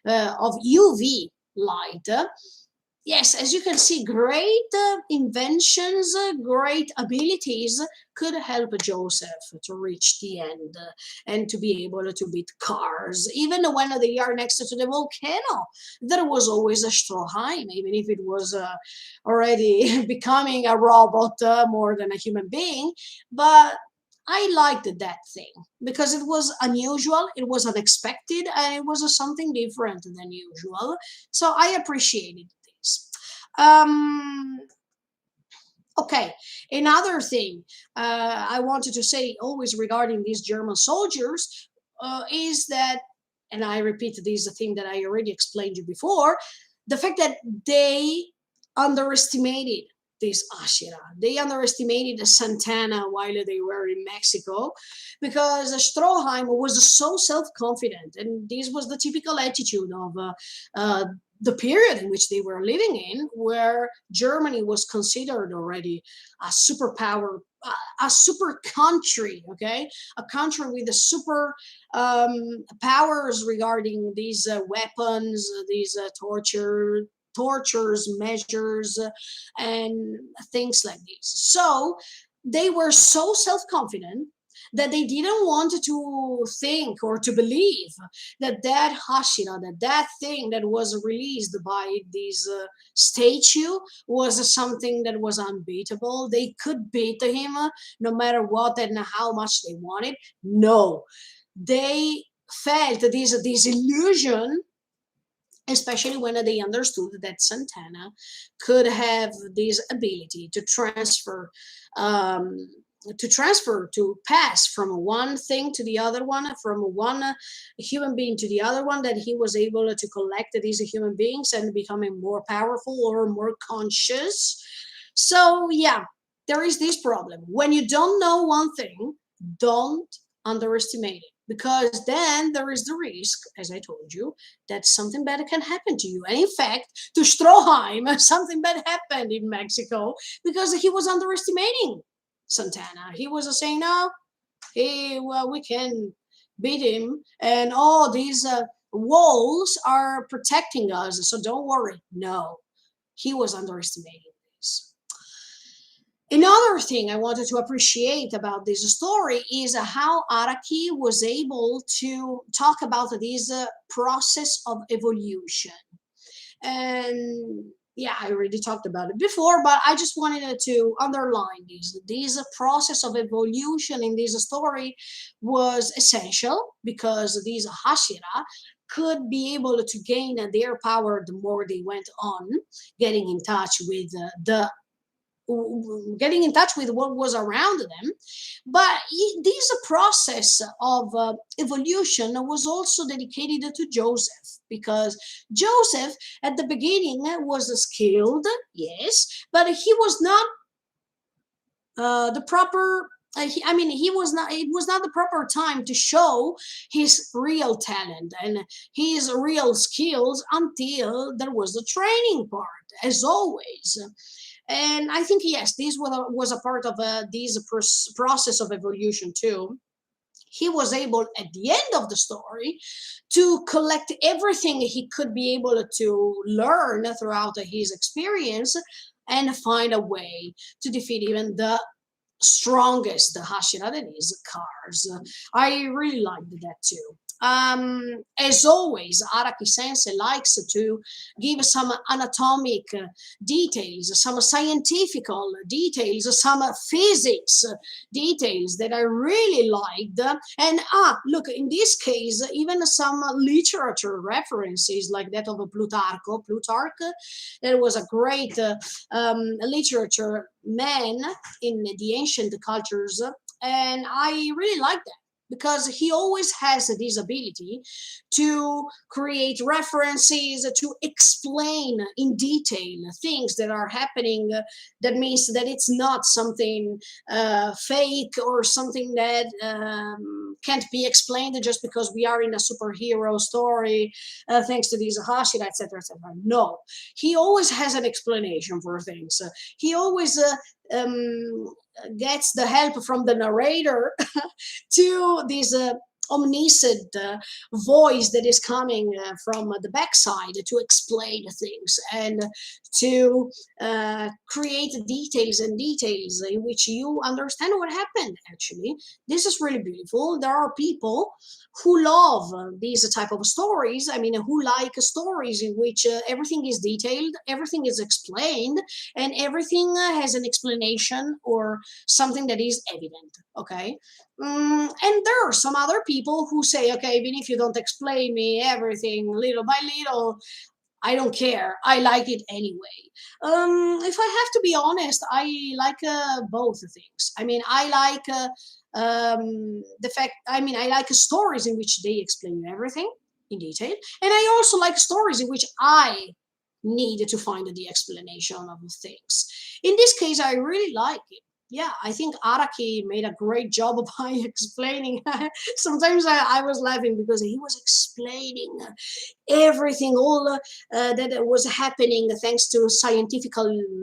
of UV light, yes, as you can see, great inventions, great abilities could help Joseph to reach the end and to be able to beat cars. Even when they are next to the volcano, there was always a Stroheim, even if it was already becoming a robot more than a human being. But I liked that thing because it was unusual, it was unexpected, and it was something different than usual. So I appreciated this. Um, okay, another thing I wanted to say always regarding these German soldiers is that, and I repeat this thing that I already explained you before, the fact that they underestimated this Ashira. They underestimated Santana while they were in Mexico because Stroheim was so self confident, and this was the typical attitude of the period in which they were living in, where Germany was considered already a superpower, a super country, okay? A country with a super powers regarding these weapons, these tortures, measures, and things like this. So they were so self-confident that they didn't want to think or to believe that that hashira, that thing that was released by this statue was something that was unbeatable. They could beat him no matter what and how much they wanted. No, they felt this illusion, especially when they understood that Santana could have this ability um, to pass from one thing to the other one, from one human being to the other one, that he was able to collect these human beings and becoming more powerful or more conscious. So yeah, there is this problem. When you don't know one thing, don't underestimate it, because then there is the risk, as I told you, that something bad can happen to you. And in fact, to Stroheim, something bad happened in Mexico because he was underestimating Santana. He was saying, no, well, we can beat him, and all these walls are protecting us, so don't worry. No, he was underestimating this. Another thing I wanted to appreciate about this story is how Araki was able to talk about this process of evolution. And yeah, I already talked about it before, but I just wanted to underline this. This process of evolution in this story was essential because these Hashira could be able to gain their power the more they went on, getting in touch with getting in touch with what was around them. But this process of evolution was also dedicated to Joseph, because Joseph at the beginning was skilled, yes, but he was not the proper. I mean, he was not. It was not the proper time to show his real talent and his real skills until there was the training part, as always. And I think, yes, this was a part of this process of evolution too. He was able at the end of the story to collect everything he could be able to learn throughout his experience and find a way to defeat even the strongest Hashira, that is cars. I really liked that too. As always, Araki Sensei likes to give some anatomic details, some scientific details, some physics details that I really liked. And look, in this case, even some literature references like that of Plutarch, that was a great literature man in the ancient cultures, and I really like that. because he always has this ability to create references, to explain in detail things that are happening. That means that it's not something fake or something that can't be explained just because we are in a superhero story, thanks to these Hashira, etc., etc. No, he always has an explanation for things. He always gets the help from the narrator to this omniscient voice that is coming from the backside to explain things and to create details and details in which you understand what happened. Actually, this is really beautiful. There are people who love these type of stories. I mean, who like stories in which everything is detailed, everything is explained, and everything has an explanation or something that is evident. Okay. And there are some other people who say, okay, even if you don't explain me everything little by little, I don't care. I like it anyway. If I have to be honest, I like both things. I mean, I like the fact, I mean, I like stories in which they explain you everything in detail. And I also like stories in which I need to find the explanation of things. In this case, I really like it. Yeah, I think Araki made a great job by explaining. Sometimes I was laughing because he was explaining everything, all that was happening thanks to scientific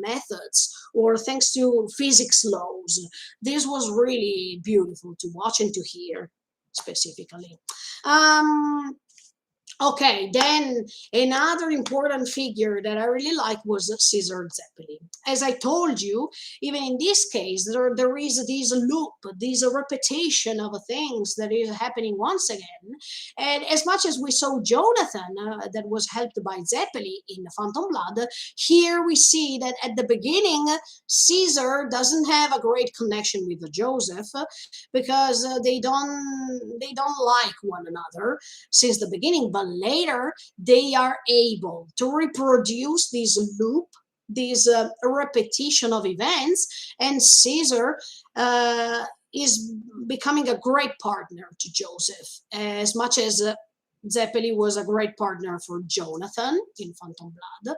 methods or thanks to physics laws. This was really beautiful to watch and to hear specifically. Um, Okay, then another important figure that I really like was Caesar Zeppeli. As I told you, even in this case, there is this loop, this repetition of things that is happening once again. And as much as we saw Jonathan, that was helped by Zeppeli in Phantom Blood, here we see that at the beginning, Caesar doesn't have a great connection with Joseph because they don't like one another since the beginning, but later they are able to reproduce this loop, this repetition of events, and Caesar is becoming a great partner to Joseph, as much as Zeppeli was a great partner for Jonathan in Phantom Blood.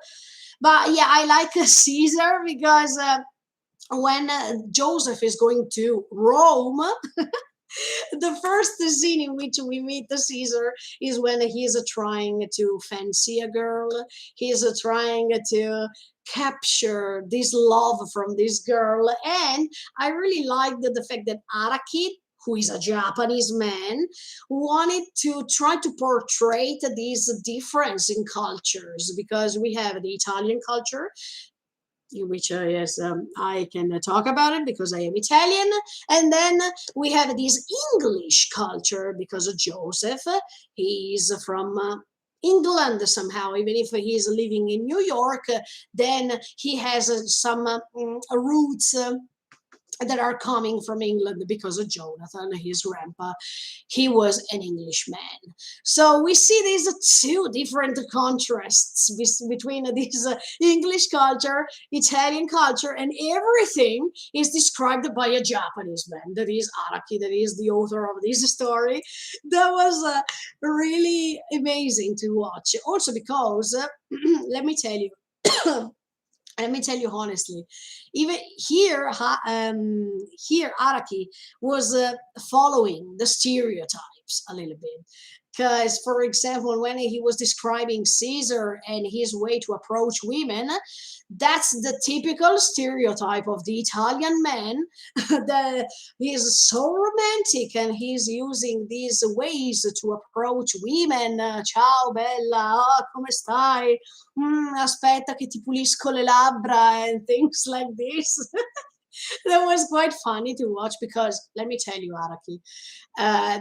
But yeah, I like Caesar because when Joseph is going to Rome, the first scene in which we meet the Caesar is when he's trying to fancy a girl. He's trying to capture this love from this girl. And I really liked the fact that Araki, who is a Japanese man, wanted to try to portray this difference in cultures, because we have the Italian culture, in which yes, I can talk about it because I am Italian. And then we have this English culture because of Joseph. He's from England somehow, even if he's living in New York, then he has some roots that are coming from England because of Jonathan, his grandpa. He was an Englishman. So we see these two different contrasts between this English culture, Italian culture, and everything is described by a Japanese man. That is Araki, that is the author of this story. That was really amazing to watch. Also because, let me tell you, let me tell you honestly, even here, here Araki was following the stereotypes a little bit. Because, for example, when he was describing Caesar and his way to approach women, that's the typical stereotype of the Italian man. That he is so romantic and he's using these ways to approach women. Ciao, bella, oh, come stai? Aspetta che ti pulisco le labbra and things like this. That was quite funny to watch because, let me tell you, Araki,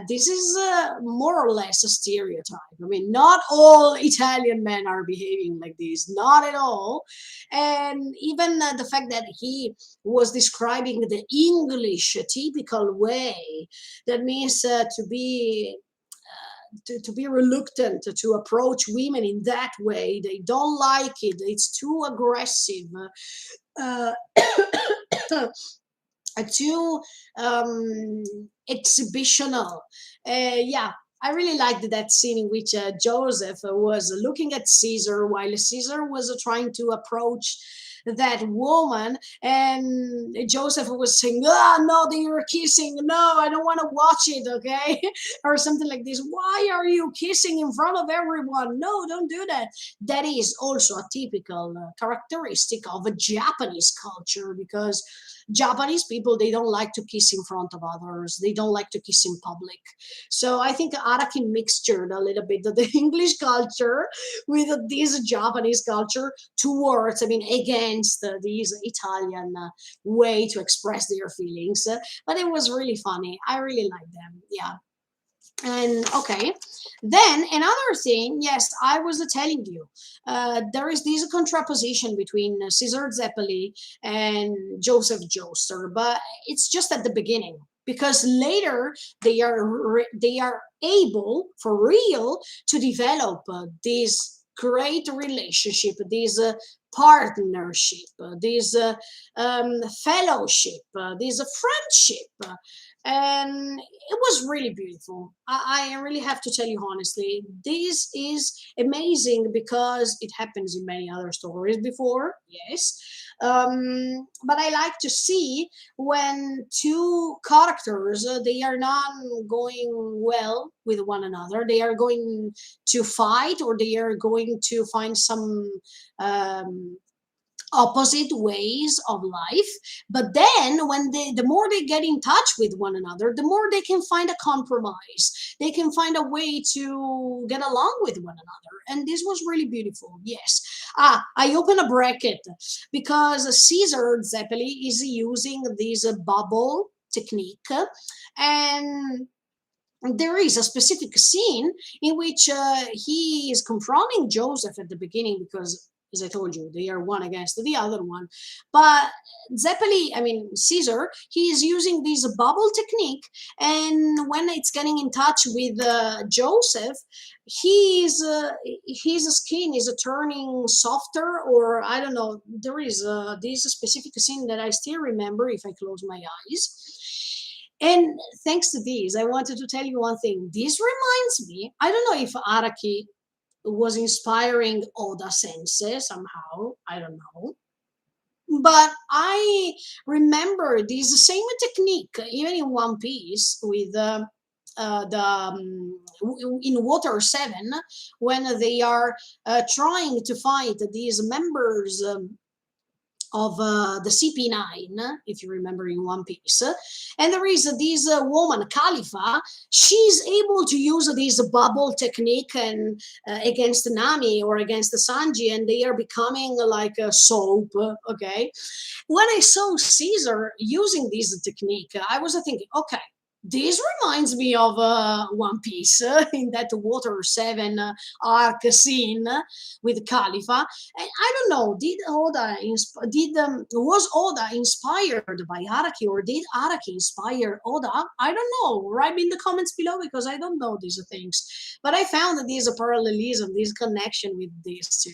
this is more or less a stereotype. I mean, not all Italian men are behaving like this, not at all. And even the fact that he was describing the English typical way, that means to be reluctant to approach women in that way. They don't like it. It's too aggressive. Uh, too exhibitional. Yeah, I really liked that scene in which Joseph was looking at Caesar while Caesar was trying to approach that woman, and Joseph was saying, "Ah, no, they were kissing. No, I don't want to watch it, okay?" or something like this. Why are you kissing in front of everyone? No, don't do that. That is also a typical characteristic of a Japanese culture, because Japanese people, they don't like to kiss in front of others. They don't like to kiss in public. So I think Araki mixtured a little bit of the English culture with this Japanese culture towards, I mean, against this Italian way to express their feelings. But it was really funny. I really like them. Yeah. And okay, then another thing, yes, I was telling you, there is this contraposition between Caesar Zeppeli and Joseph Joestar, but it's just at the beginning, because later they are able for real to develop this great relationship, this partnership, this fellowship, this friendship. And it was really beautiful. I really have to tell you honestly, this is amazing because it happens in many other stories before, yes. But I like to see when two characters they are not going well with one another. They are going to fight, or they are going to find some um, opposite ways of life. But then when the more they get in touch with one another, the more they can find a compromise, they can find a way to get along with one another. And this was really beautiful, yes. I open a bracket because Caesar Zeppeli is using this bubble technique, and there is a specific scene in which he is confronting Joseph at the beginning, because, as I told you, they are one against the other one. But Zeppeli, I mean Caesar, he is using this bubble technique, and when it's getting in touch with Joseph, his skin is turning softer, or I don't know. There is this specific scene that I still remember if I close my eyes. And thanks to this, I wanted to tell you one thing. This reminds me, I don't know if Araki was inspiring Oda Sensei somehow, I don't know. But I remember this same technique, even in One Piece, with in Water 7, when they are trying to fight these members of the CP9, if you remember in One Piece. And there is this woman, Khalifa. She's able to use this bubble technique and against Nami or against Sanji, and they are becoming like a soap. Okay. When I saw Caesar using this technique, I was thinking, okay, this reminds me of One Piece in that Water 7 arc scene with Khalifa. And I don't know, was Oda inspired by Araki, or did Araki inspire Oda? I don't know. Write me in the comments below, because I don't know these things. But I found that there's a parallelism, this connection with these two.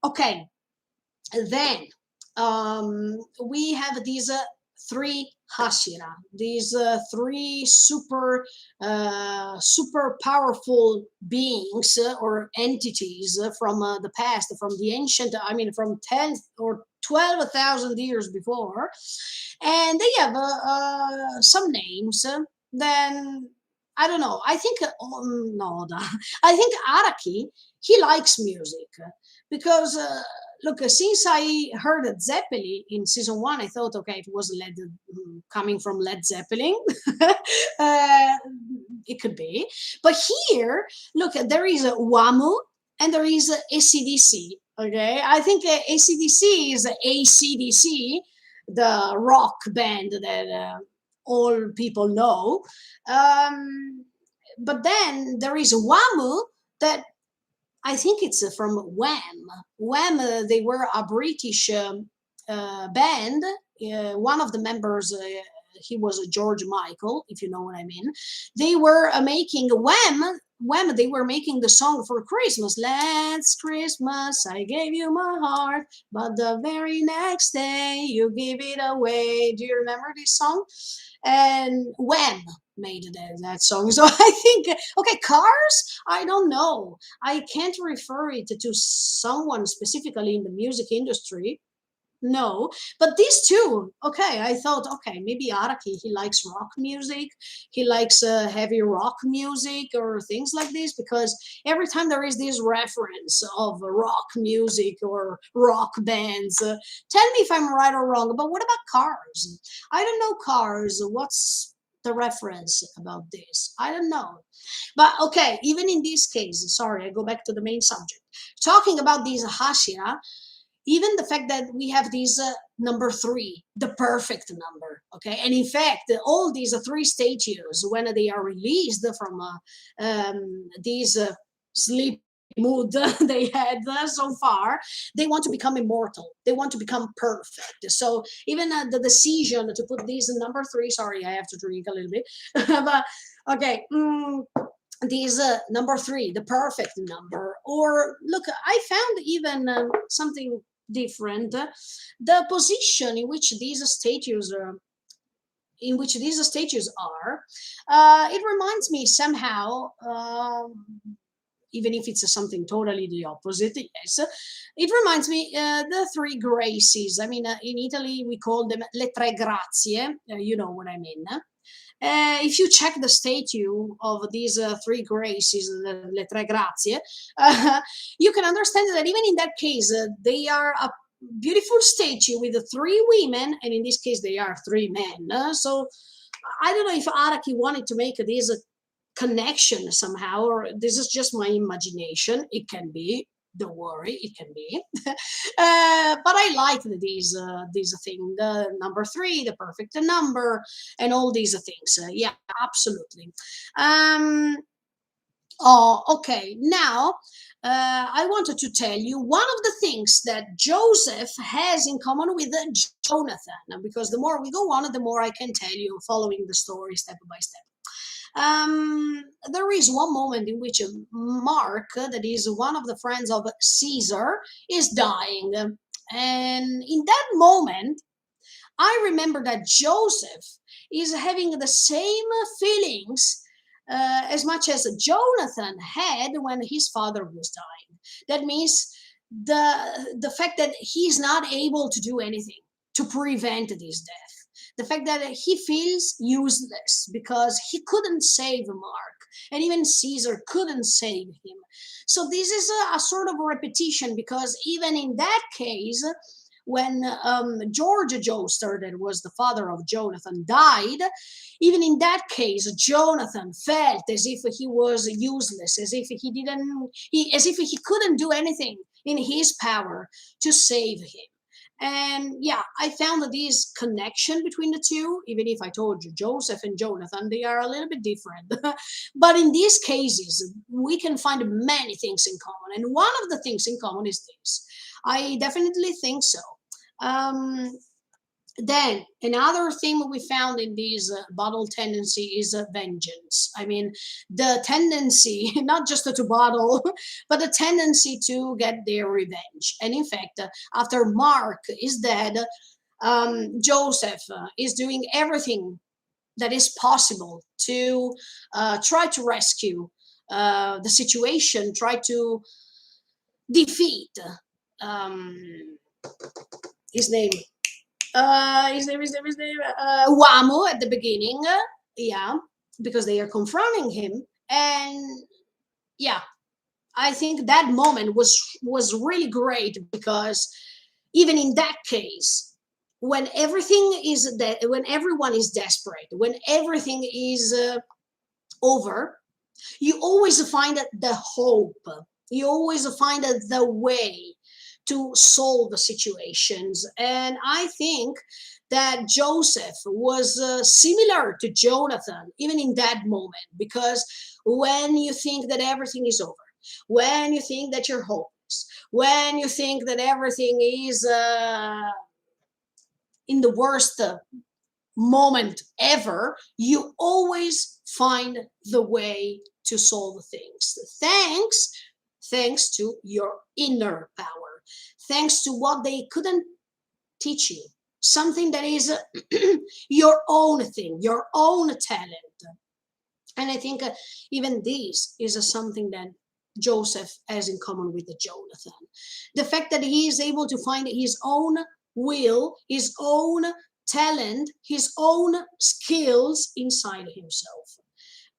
Okay, then we have these three Hashira, these three super powerful beings or entities from the past, from the ancient, I mean, from 10 or 12,000 years before. And they have some names. Then I don't know. I think no, I think Araki, he likes music, because look, since I heard Zeppeli in season one, I thought, okay, it was coming from Led Zeppelin. uh, it could be. But here, look, there is a WAMU and there is a ACDC. Okay, I think ACDC is ACDC, the rock band that all people know. Um, but then there is WAMU that I think it's from Wham. Wham, they were a British band. One of the members he was George Michael, if you know what I mean. They were making Wham, they were making the song for Christmas. Last Christmas, I gave you my heart, but the very next day you give it away. Do you remember this song? And Wham made that song. So I think, okay, Cars, I don't know. I can't refer it to someone specifically in the music industry, no, but these two, okay, I thought, okay, maybe Araki, he likes rock music, he likes heavy rock music or things like this, because every time there is this reference of rock music or rock bands, tell me if I'm right or wrong, but what about Cars? I don't know Cars, what's the reference about this? I don't know. But okay, even in this case, sorry, I go back to the main subject. Talking about these Hashira, even the fact that we have these number three, the perfect number, okay, and in fact all these three statues, when they are released from these sleep mood they had so far, they want to become immortal, they want to become perfect. So even the decision to put these number three, sorry, I have to drink a little bit but okay, these number three, the perfect number. Or look, I found even something different, the position in which these statues are, it reminds me somehow, even if it's something totally the opposite, yes, it reminds me the three graces. I mean, in Italy we call them le tre grazie, you know what I mean. If you check the statue of these three graces, le tre grazie, you can understand that even in that case, they are a beautiful statue with the three women, and in this case, they are three men. So I don't know if Araki wanted to make this connection somehow, or this is just my imagination. It can be. Don't worry, it can be. But I like these thing, the number three, the perfect number, and all these things. Yeah, absolutely. Um, oh, okay. Now, I wanted to tell you one of the things that Joseph has in common with Jonathan, because the more we go on, the more I can tell you, following the story step by step. There is one moment in which Mark, that is one of the friends of Caesar, is dying. And in that moment, I remember that Joseph is having the same feelings as much as Jonathan had when his father was dying. That means the fact that he's not able to do anything to prevent this death, the fact that he feels useless because he couldn't save Mark, and even Caesar couldn't save him. So this is a sort of repetition, because even in that case, when George Joestar, that was the father of Jonathan, died, even in that case, Jonathan felt as if he was useless, as if as if he couldn't do anything in his power to save him. And yeah, I found that this connection between the two, even if I told you Joseph and Jonathan, they are a little bit different. But in these cases, we can find many things in common. And one of the things in common is this. I definitely think so. Um, then another thing we found in this bottle tendency is vengeance. I mean, the tendency not just to bottle, but the tendency to get their revenge. And in fact, after Mark is dead, Joseph is doing everything that is possible to try to rescue the situation, try to defeat um, his name Wamo at the beginning, yeah, because they are confronting him, and yeah, I think that moment was really great, because even in that case, when everything is when everyone is desperate, when everything is over, you always find the hope. You always find the way to solve the situations. And I think that Joseph was similar to Jonathan, even in that moment, because when you think that everything is over, when you think that you're hopeless, when you think that everything is in the worst moment ever, you always find the way to solve things. Thanks to your inner power, thanks to what they couldn't teach you, something that is your own thing, your own talent. And I think even this is something that Joseph has in common with the Jonathan. The fact that he is able to find his own will, his own talent, his own skills inside himself.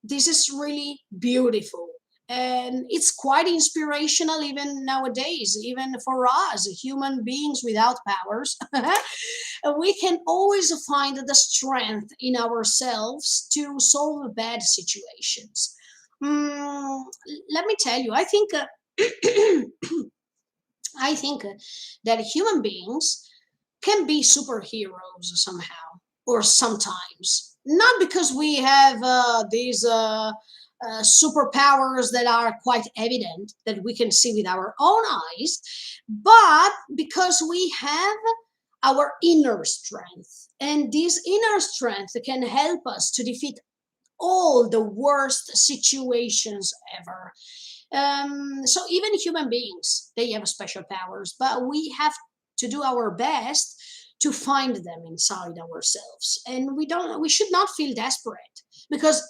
This is really beautiful. And it's quite inspirational even nowadays, even for us, human beings without powers. We can always find the strength in ourselves to solve bad situations. Mm, Let me tell you, I think that human beings can be superheroes somehow or sometimes. Not because we have these superpowers that are quite evident that we can see with our own eyes, but because we have our inner strength. And this inner strength can help us to defeat all the worst situations ever. So even human beings, they have special powers, but we have to do our best to find them inside ourselves. And we should not feel desperate because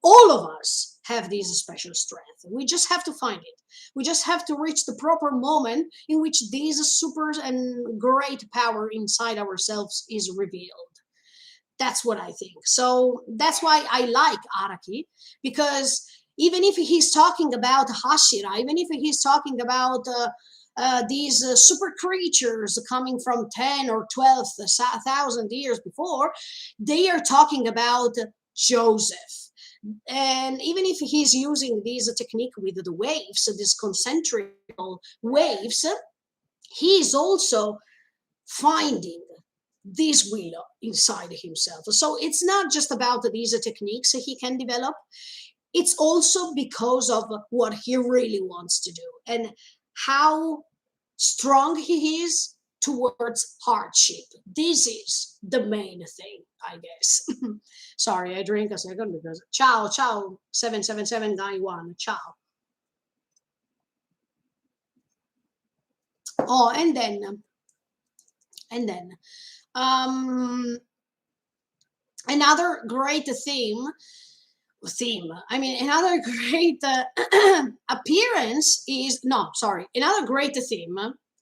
all of us have this special strength. We just have to find it. We just have to reach the proper moment in which this super and great power inside ourselves is revealed. That's what I think. So that's why I like Araki, because even if he's talking about Hashira, even if he's talking about these super creatures coming from 10 or 12,000 years before, they are talking about Joseph. And even if he's using this technique with the waves, these concentric waves, he is also finding this will inside himself. So it's not just about these techniques he can develop, it's also because of what he really wants to do and how strong he is towards hardship. This is the main thing, I guess. Sorry, I drink a second because ciao, ciao, 77791, ciao. Oh, and then, um, another great theme. I mean, another great appearance is no, sorry, another great theme.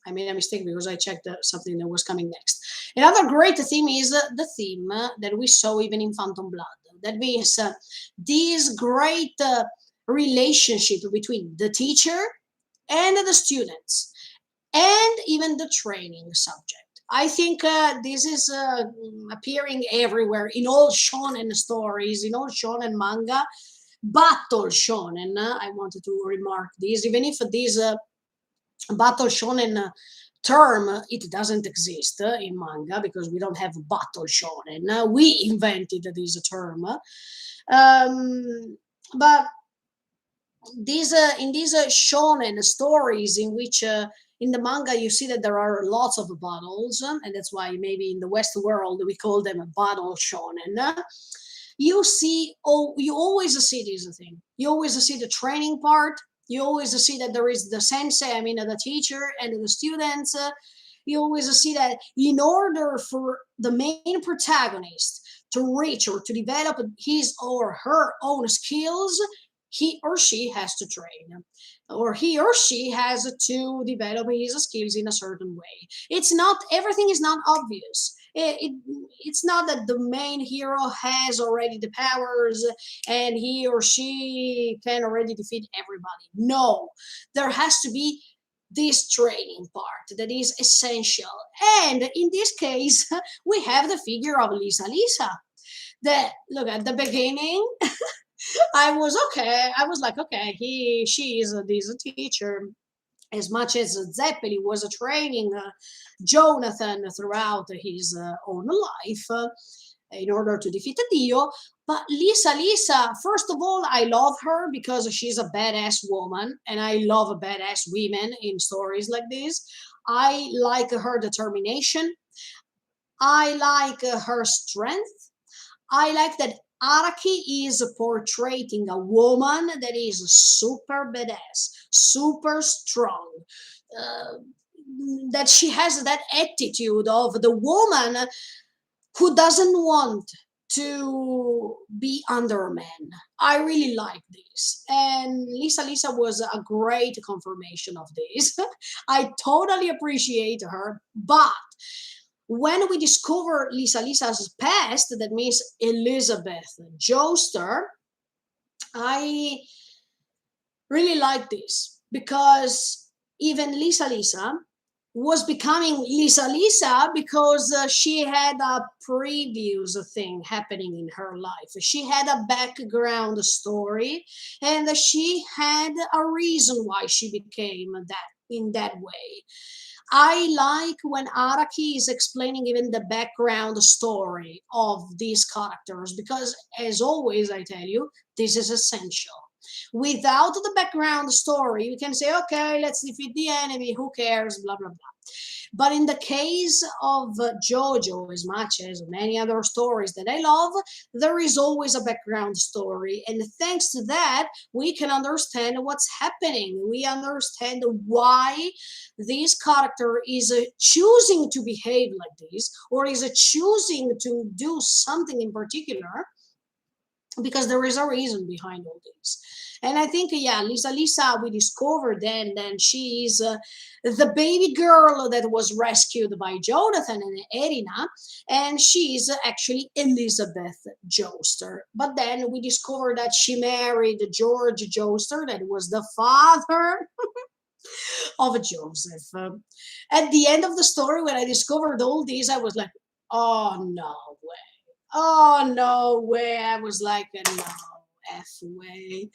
I made a mistake because I checked something that was coming next. Another great theme is the theme that we saw even in Phantom Blood. That means this great relationship between the teacher and the students, and even the training subject. I think this is appearing everywhere in all shonen stories, in all shonen manga, battle shonen. I wanted to remark this, even if this battle shonen term it doesn't exist in manga because we don't have battle shonen. We invented this term, but these in these shonen stories in which in the manga you see that there are lots of battles, and that's why maybe in the west world we call them a battle shonen. You see, oh, you always see this thing, you always see the training part, you always see that there is the sensei, I mean the teacher and the students. You always see that in order for the main protagonist to reach or to develop his or her own skills, he or she has to train, or he or she has to develop his skills in a certain way. It's not, everything is not obvious. It's not that the main hero has already the powers and he or she can already defeat everybody. No, there has to be this training part that is essential. And in this case, we have the figure of Lisa Lisa. That look at the beginning, I was okay. I was like, okay, she is this teacher. As much as Zeppeli was training Jonathan throughout his own life in order to defeat Dio. But Lisa, first of all, I love her because she's a badass woman, and I love badass women in stories like this. I like her determination. I like her strength. I like that Araki is portraying a woman that is super badass, super strong, uh, that she has that attitude of the woman who doesn't want to be under a man. I really like this. And Lisa was a great confirmation of this. I totally appreciate her. But when we discover Lisa's past, that means Elizabeth Joestar, I really like this because even Lisa was becoming Lisa because she had a previous thing happening in her life. She had a background story and she had a reason why she became that in that way. I like when Araki is explaining even the background story of these characters because, as always, I tell you, this is essential. Without the background story, you can say, okay, let's defeat the enemy, who cares, blah, blah, blah. But in the case of JoJo, as much as many other stories that I love, there is always a background story. And thanks to that, we can understand what's happening. We understand why this character is choosing to behave like this, or is choosing to do something in particular, because there is a reason behind all this. And I think, yeah, Lisa, we discovered then she is the baby girl that was rescued by Jonathan and Erina, and she is actually Elizabeth Joestar. But then we discovered that she married George Joestar, that was the father of Joseph. At the end of the story, when I discovered all this, I was like, oh, no way. Oh, no way. I was like, no F way.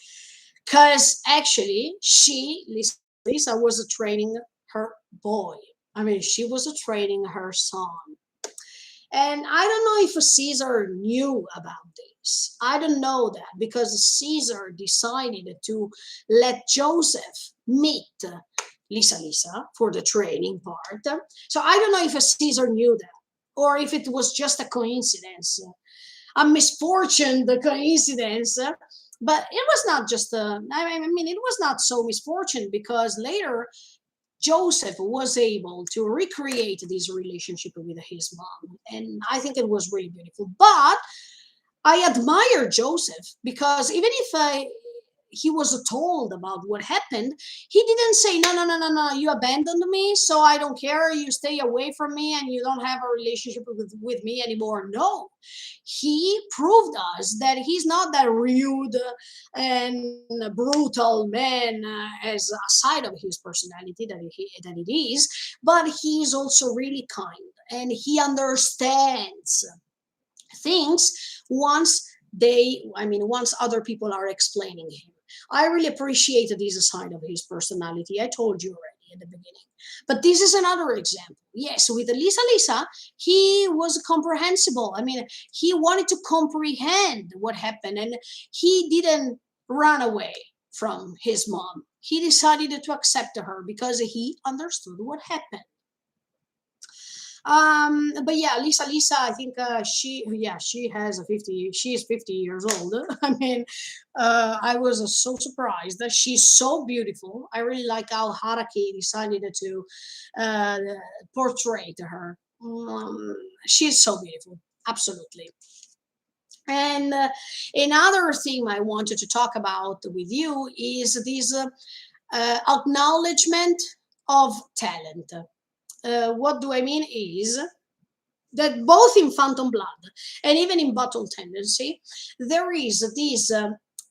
Because actually, Lisa was training her boy. I mean, she was training her son. And I don't know if Caesar knew about this. I don't know that because Caesar decided to let Joseph meet Lisa for the training part. So I don't know if Caesar knew that or if it was just a coincidence, a misfortune, the coincidence. But it was not just I mean, it was not so misfortune because later Joseph was able to recreate this relationship with his mom. And I think it was really beautiful. But I admire Joseph because even if he was told about what happened, he didn't say, no, you abandoned me, so I don't care, you stay away from me and you don't have a relationship with me anymore. No, he proved us that he's not that rude and brutal man as a side of his personality that it is, but he's also really kind and he understands things once other people are explaining him. I really appreciate this side of his personality. I told you already at the beginning. But this is another example. Yes, with Lisa, he was comprehensible. I mean, he wanted to comprehend what happened and he didn't run away from his mom. He decided to accept her because he understood what happened. But yeah, Lisa, I think she has a 50. She is 50 years old. I mean, I was so surprised that she's so beautiful. I really like how Haraki decided to uh, portray to her. She's so beautiful, absolutely. And another thing I wanted to talk about with you is this acknowledgement of talent. What do I mean is that both in Phantom Blood and even in Bottle Tendency, there is this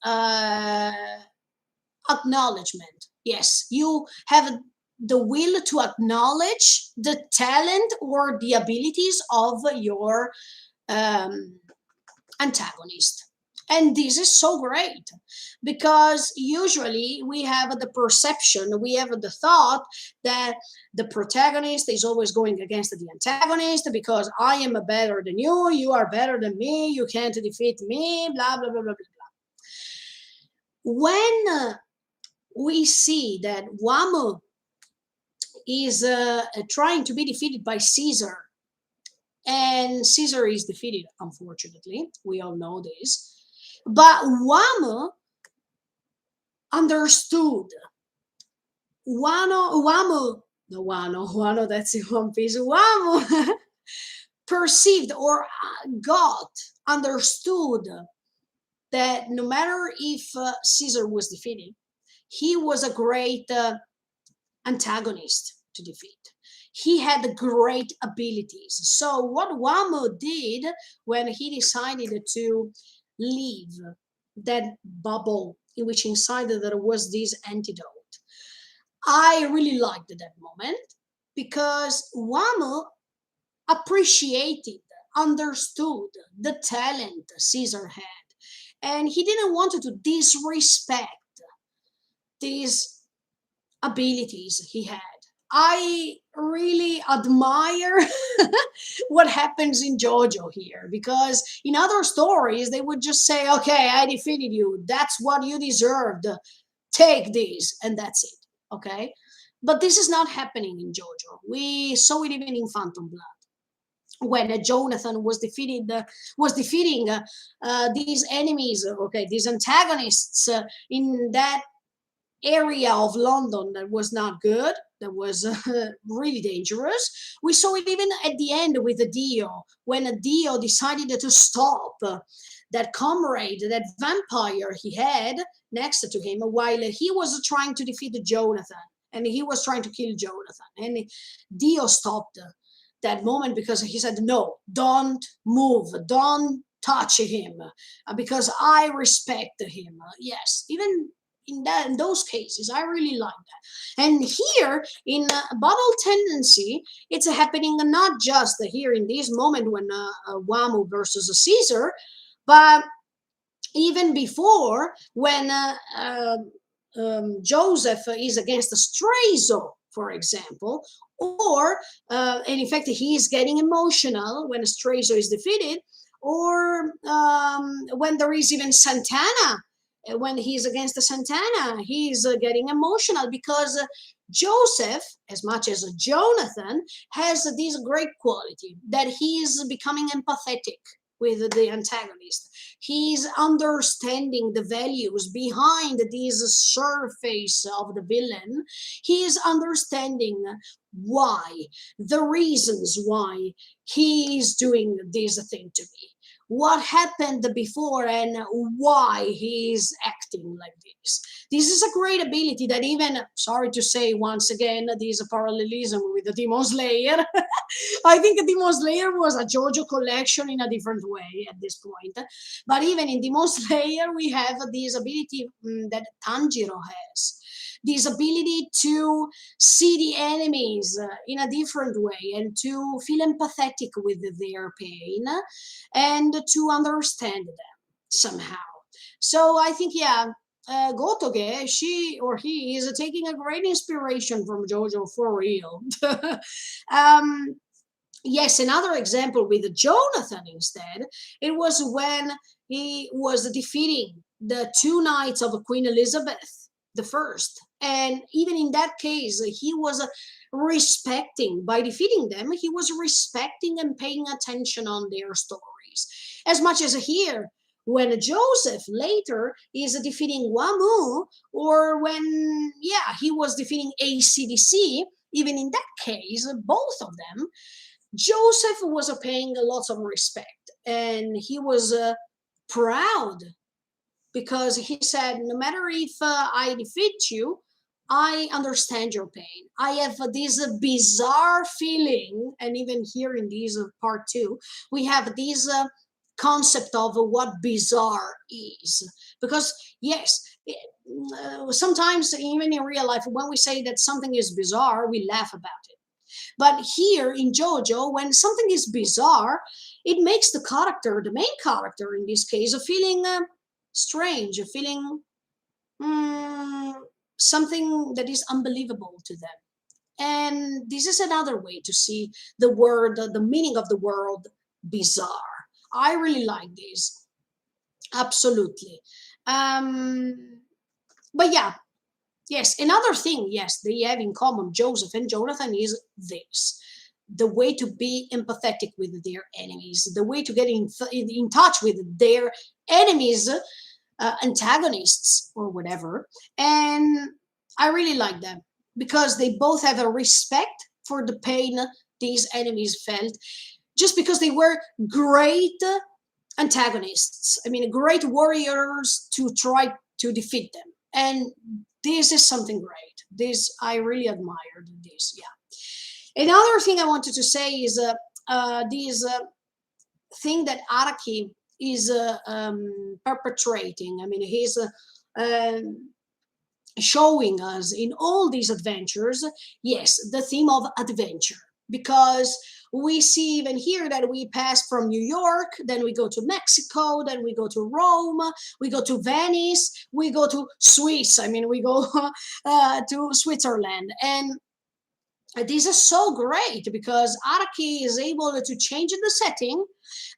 uh, acknowledgement. Yes, you have the will to acknowledge the talent or the abilities of your um, antagonist. And this is so great because usually we have the perception, we have the thought that the protagonist is always going against the antagonist because I am better than you are better than me, you can't defeat me, blah, blah, blah, blah, blah. When we see that Wamu is trying to be defeated by Caesar, and Caesar is defeated, unfortunately. We all know this. But Wamo understood. Wamo, no, Wano, that's in One Piece. Wamo perceived or understood that no matter if Caesar was defeated, he was a great antagonist to defeat. He had great abilities. So what Wamo did when he decided to leave that bubble in which inside there was this antidote, I really liked that moment because Wamo appreciated, understood the talent Caesar had, and he didn't want to disrespect these abilities he had. I really admire what happens in JoJo here because in other stories they would just say, "Okay, I defeated you. That's what you deserved. Take this," and that's it. Okay, but this is not happening in JoJo. We saw it even in Phantom Blood when Jonathan was defeating these enemies. Okay, these antagonists in that area of London that was not good, that was really dangerous. We saw it even at the end with Dio, when Dio decided to stop that comrade, that vampire he had next to him, while he was trying to defeat Jonathan, and he was trying to kill Jonathan. And Dio stopped that moment because he said, "No, don't move, don't touch him, because I respect him." Yes, even in those cases I really like that. And here in Bottle Tendency, it's happening not just here in this moment when Wamu versus Caesar, but even before when Joseph is against Straizo, for example, or and in fact he is getting emotional when Straizo is defeated, or when there is even Santana. When he's against the Santana, he's getting emotional because Joseph, as much as Jonathan, has this great quality that he is becoming empathetic with the antagonist. He's understanding the values behind this surface of the villain. He is understanding why, the reasons why he is doing this thing to me, what happened before, and why he is acting like this. This is a great ability that even, sorry to say once again, this parallelism with the Demon Slayer. I think Demon Slayer was a JoJo collection in a different way at this point. But even in Demon Slayer, we have this ability that Tanjiro has. This ability to see the enemies in a different way and to feel empathetic with their pain and to understand them somehow. So I think, yeah, Gotoge, she or he is taking a great inspiration from JoJo for real. um, yes, another example with Jonathan instead, it was when he was defeating the two knights of Queen Elizabeth the First. And even in that case, he was respecting, by defeating them, he was respecting and paying attention on their stories. As much as here, when Joseph later is defeating Wamu, or when, yeah, he was defeating ACDC, even in that case, both of them, Joseph was paying lots of respect, and he was proud because he said, no matter if I defeat you, I understand your pain. I have this bizarre feeling, and even here in this part two, we have this concept of what bizarre is. Because, yes, sometimes, even in real life, when we say that something is bizarre, we laugh about it. But here in JoJo, when something is bizarre, it makes the character, the main character in this case, feeling strange, feeling something that is unbelievable to them. And this is another way to see the word, the meaning of the word bizarre. I really like this. Absolutely. But yeah, yes, another thing, yes, they have in common, Joseph and Jonathan, is this. the way to be empathetic with their enemies, the way to get in touch with their enemies, antagonists or whatever. And I really like them because they both have a respect for the pain these enemies felt, just because they were great antagonists. I mean, great warriors to try to defeat them. And this is something great. This I really admired. This, yeah. Another thing I wanted to say is this thing that Araki is perpetrating. I mean, he's showing us in all these adventures, yes, the theme of adventure, because we see even here that we pass from New York, then we go to Mexico, then we go to Rome, we go to Venice, we go to Swiss. I mean, we go to Switzerland. And this is so great because Araki is able to change the setting,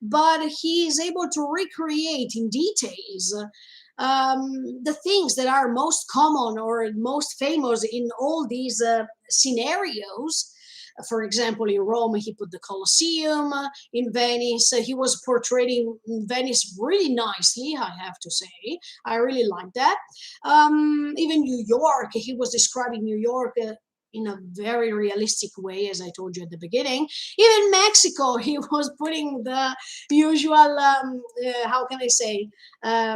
but he is able to recreate in details the things that are most common or most famous in all these scenarios. For example, in Rome, he put the Colosseum. In Venice, he was portraying Venice really nicely, I have to say. I really like that. Even New York, he was describing New York in a very realistic way, as I told you at the beginning. Even Mexico, he was putting the usual, how can I say,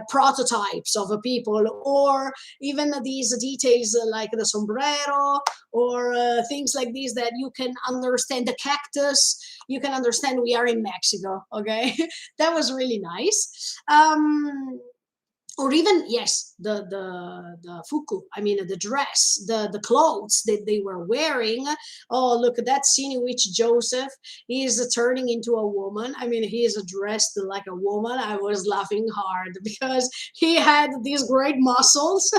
prototypes of a people, or even these details like the sombrero, or things like this that you can understand, the cactus, you can understand we are in Mexico, okay? That was really nice. Or even, yes, the fuku, I mean the dress, the clothes that they were wearing. Oh, look at that scene in which Joseph is turning into a woman. I mean, he is dressed like a woman. I was laughing hard because he had these great muscles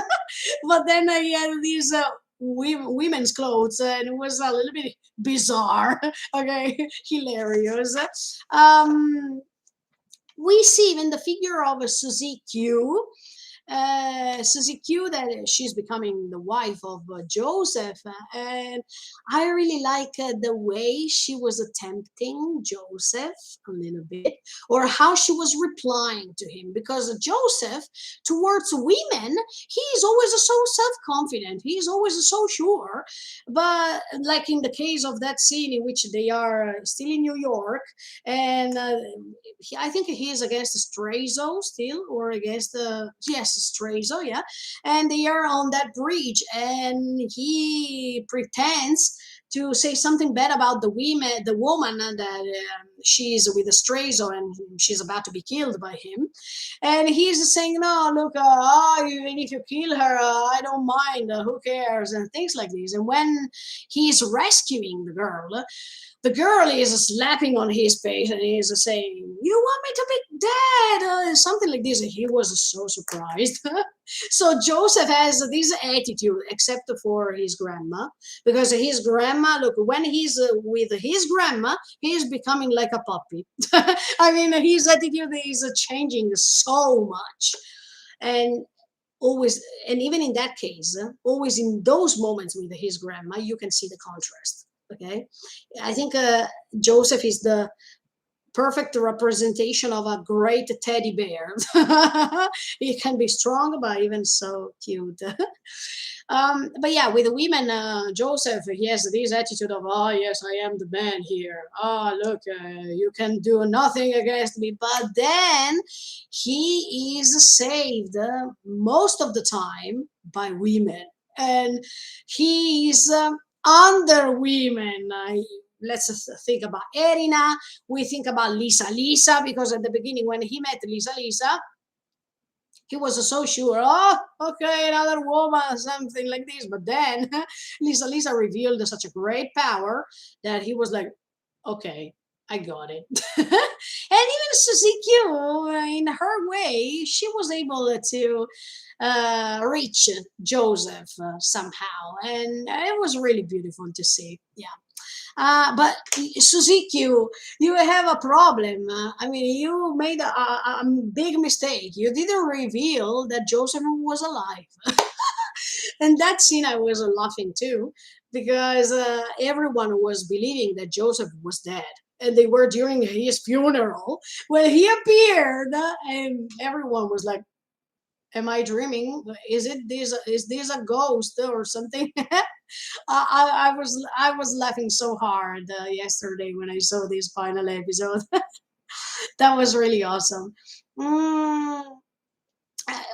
but then he had these women's clothes, and it was a little bit bizarre. Okay, hilarious. um we see even the figure of Suzy Q. Suzy Q, that she's becoming the wife of Joseph, and I really like the way she was tempting Joseph a little bit, or how she was replying to him, because Joseph, towards women, he's always so self-confident, he's always so sure. But like in the case of that scene in which they are still in New York, and I think he is against Strazo still, or against yes, Strazo, yeah, and they are on that bridge, and he pretends to say something bad about the woman that she is with Strazo, and she's about to be killed by him, and he's saying, "No, look, even if you kill her, I don't mind. Who cares?" and things like this. And when he's rescuing the girl is slapping on his face and he's saying, "You want me to be dead?" Something like this. And he was so surprised. So Joseph has this attitude, except for his grandma, because his grandma, look, when he's with his grandma, he's becoming like a puppy. I mean, his attitude is changing so much. And always, and even in that case, always in those moments with his grandma, you can see the contrast. Okay, I think Joseph is the perfect representation of a great teddy bear. He can be strong, but even so cute. But yeah, with the women, Joseph, he has this attitude of, "Oh yes, I am the man here. Oh look, you can do nothing against me." But then he is saved most of the time by women, and he is under women. Let's think about Erina. We think about Lisa, because at the beginning when he met Lisa, he was so sure, "Oh, okay, another woman," something like this. But then Lisa revealed such a great power that he was like, "Okay, I got it." And even Suzy Q, in her way, she was able to reach Joseph somehow, and it was really beautiful to see. Yeah. But Suzuki, you have a problem. I mean, you made a big mistake. You didn't reveal that Joseph was alive. And that scene, I was laughing too, because everyone was believing that Joseph was dead. And they were during his funeral when he appeared, and everyone was like, "Am I dreaming? Is it this? Is this a ghost or something?" I was laughing so hard yesterday when I saw this final episode. That was really awesome. Mm,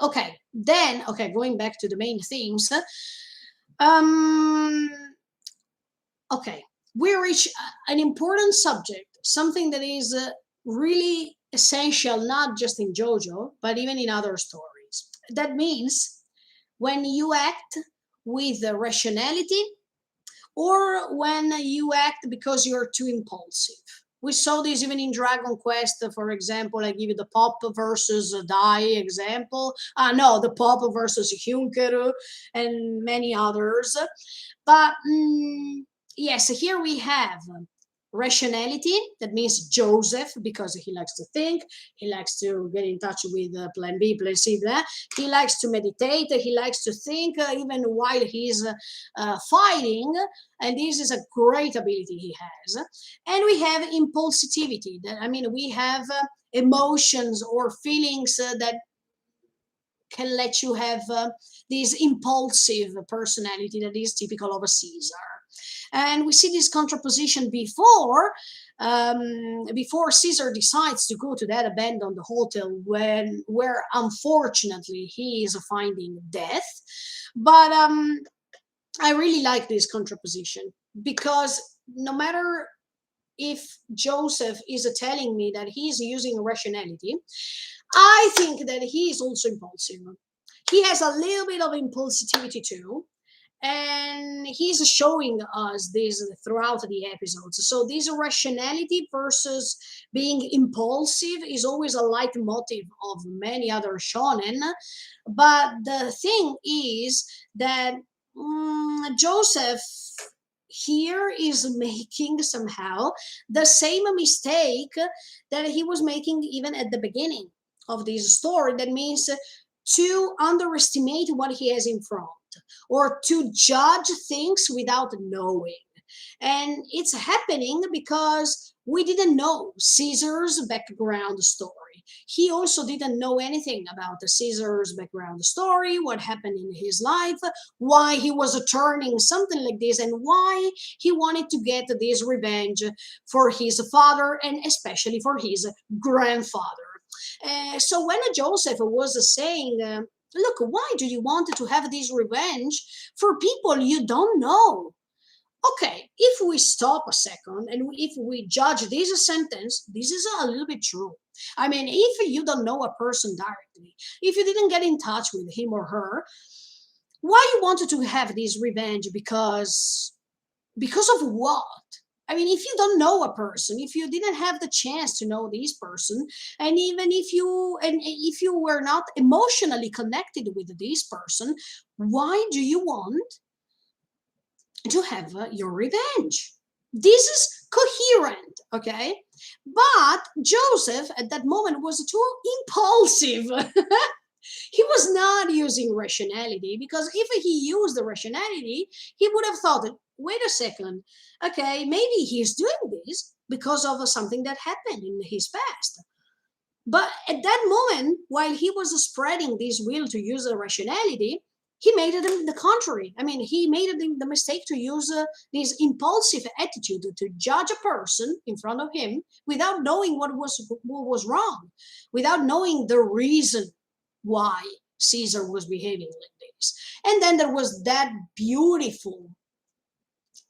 okay, then okay, going back to the main themes. Um, okay, we reach an important subject, something that is really essential, not just in JoJo, but even in other stories. That means when you act with rationality or when you act because you're too impulsive. We saw this even in Dragon Quest, for example. I give you the Pop versus Dai example. No, the Pop versus Hunkeru and many others. But yes, here we have rationality. That means Joseph, because he likes to think, he likes to get in touch with plan B, plan C, blah. He likes to meditate, he likes to think even while he's fighting, and this is a great ability he has. And we have impulsivity. I mean, we have emotions or feelings that can let you have this impulsive personality that is typical of a Caesar. And we see this contraposition before Caesar decides to go to that abandoned hotel where unfortunately he is finding death. But I really like this contraposition because no matter if Joseph is telling me that he's using rationality, I think that he is also impulsive. He has a little bit of impulsivity too, and he's showing us this throughout the episodes. So this rationality versus being impulsive is always a leitmotif of many other shonen. But the thing is that Joseph here is making somehow the same mistake that he was making even at the beginning of this story. That means to underestimate what he has in front or to judge things without knowing. And it's happening because we didn't know Caesar's background story. He also didn't know anything about the Caesar's background story, what happened in his life, why he was turning something like this, and why he wanted to get this revenge for his father and especially for his grandfather. So when Joseph was saying, look, why do you want to have this revenge for people you don't know? Okay, if we stop a second and if we judge this sentence, this is a little bit true. I mean, if you don't know a person directly, if you didn't get in touch with him or her, why you wanted to have this revenge? Because of what? I mean, if you don't know a person, if you didn't have the chance to know this person, and even if you were not emotionally connected with this person, why do you want to have your revenge? This is coherent, okay? But Joseph at that moment was too impulsive. He was not using rationality, because if he used the rationality, he would have thought, wait a second, okay, maybe he's doing this because of something that happened in his past. But at that moment, while he was spreading this will to use the rationality, he made it the contrary. I mean, he made it the mistake to use this impulsive attitude to judge a person in front of him without knowing what was wrong, without knowing the reason why Caesar was behaving like this. And then there was that beautiful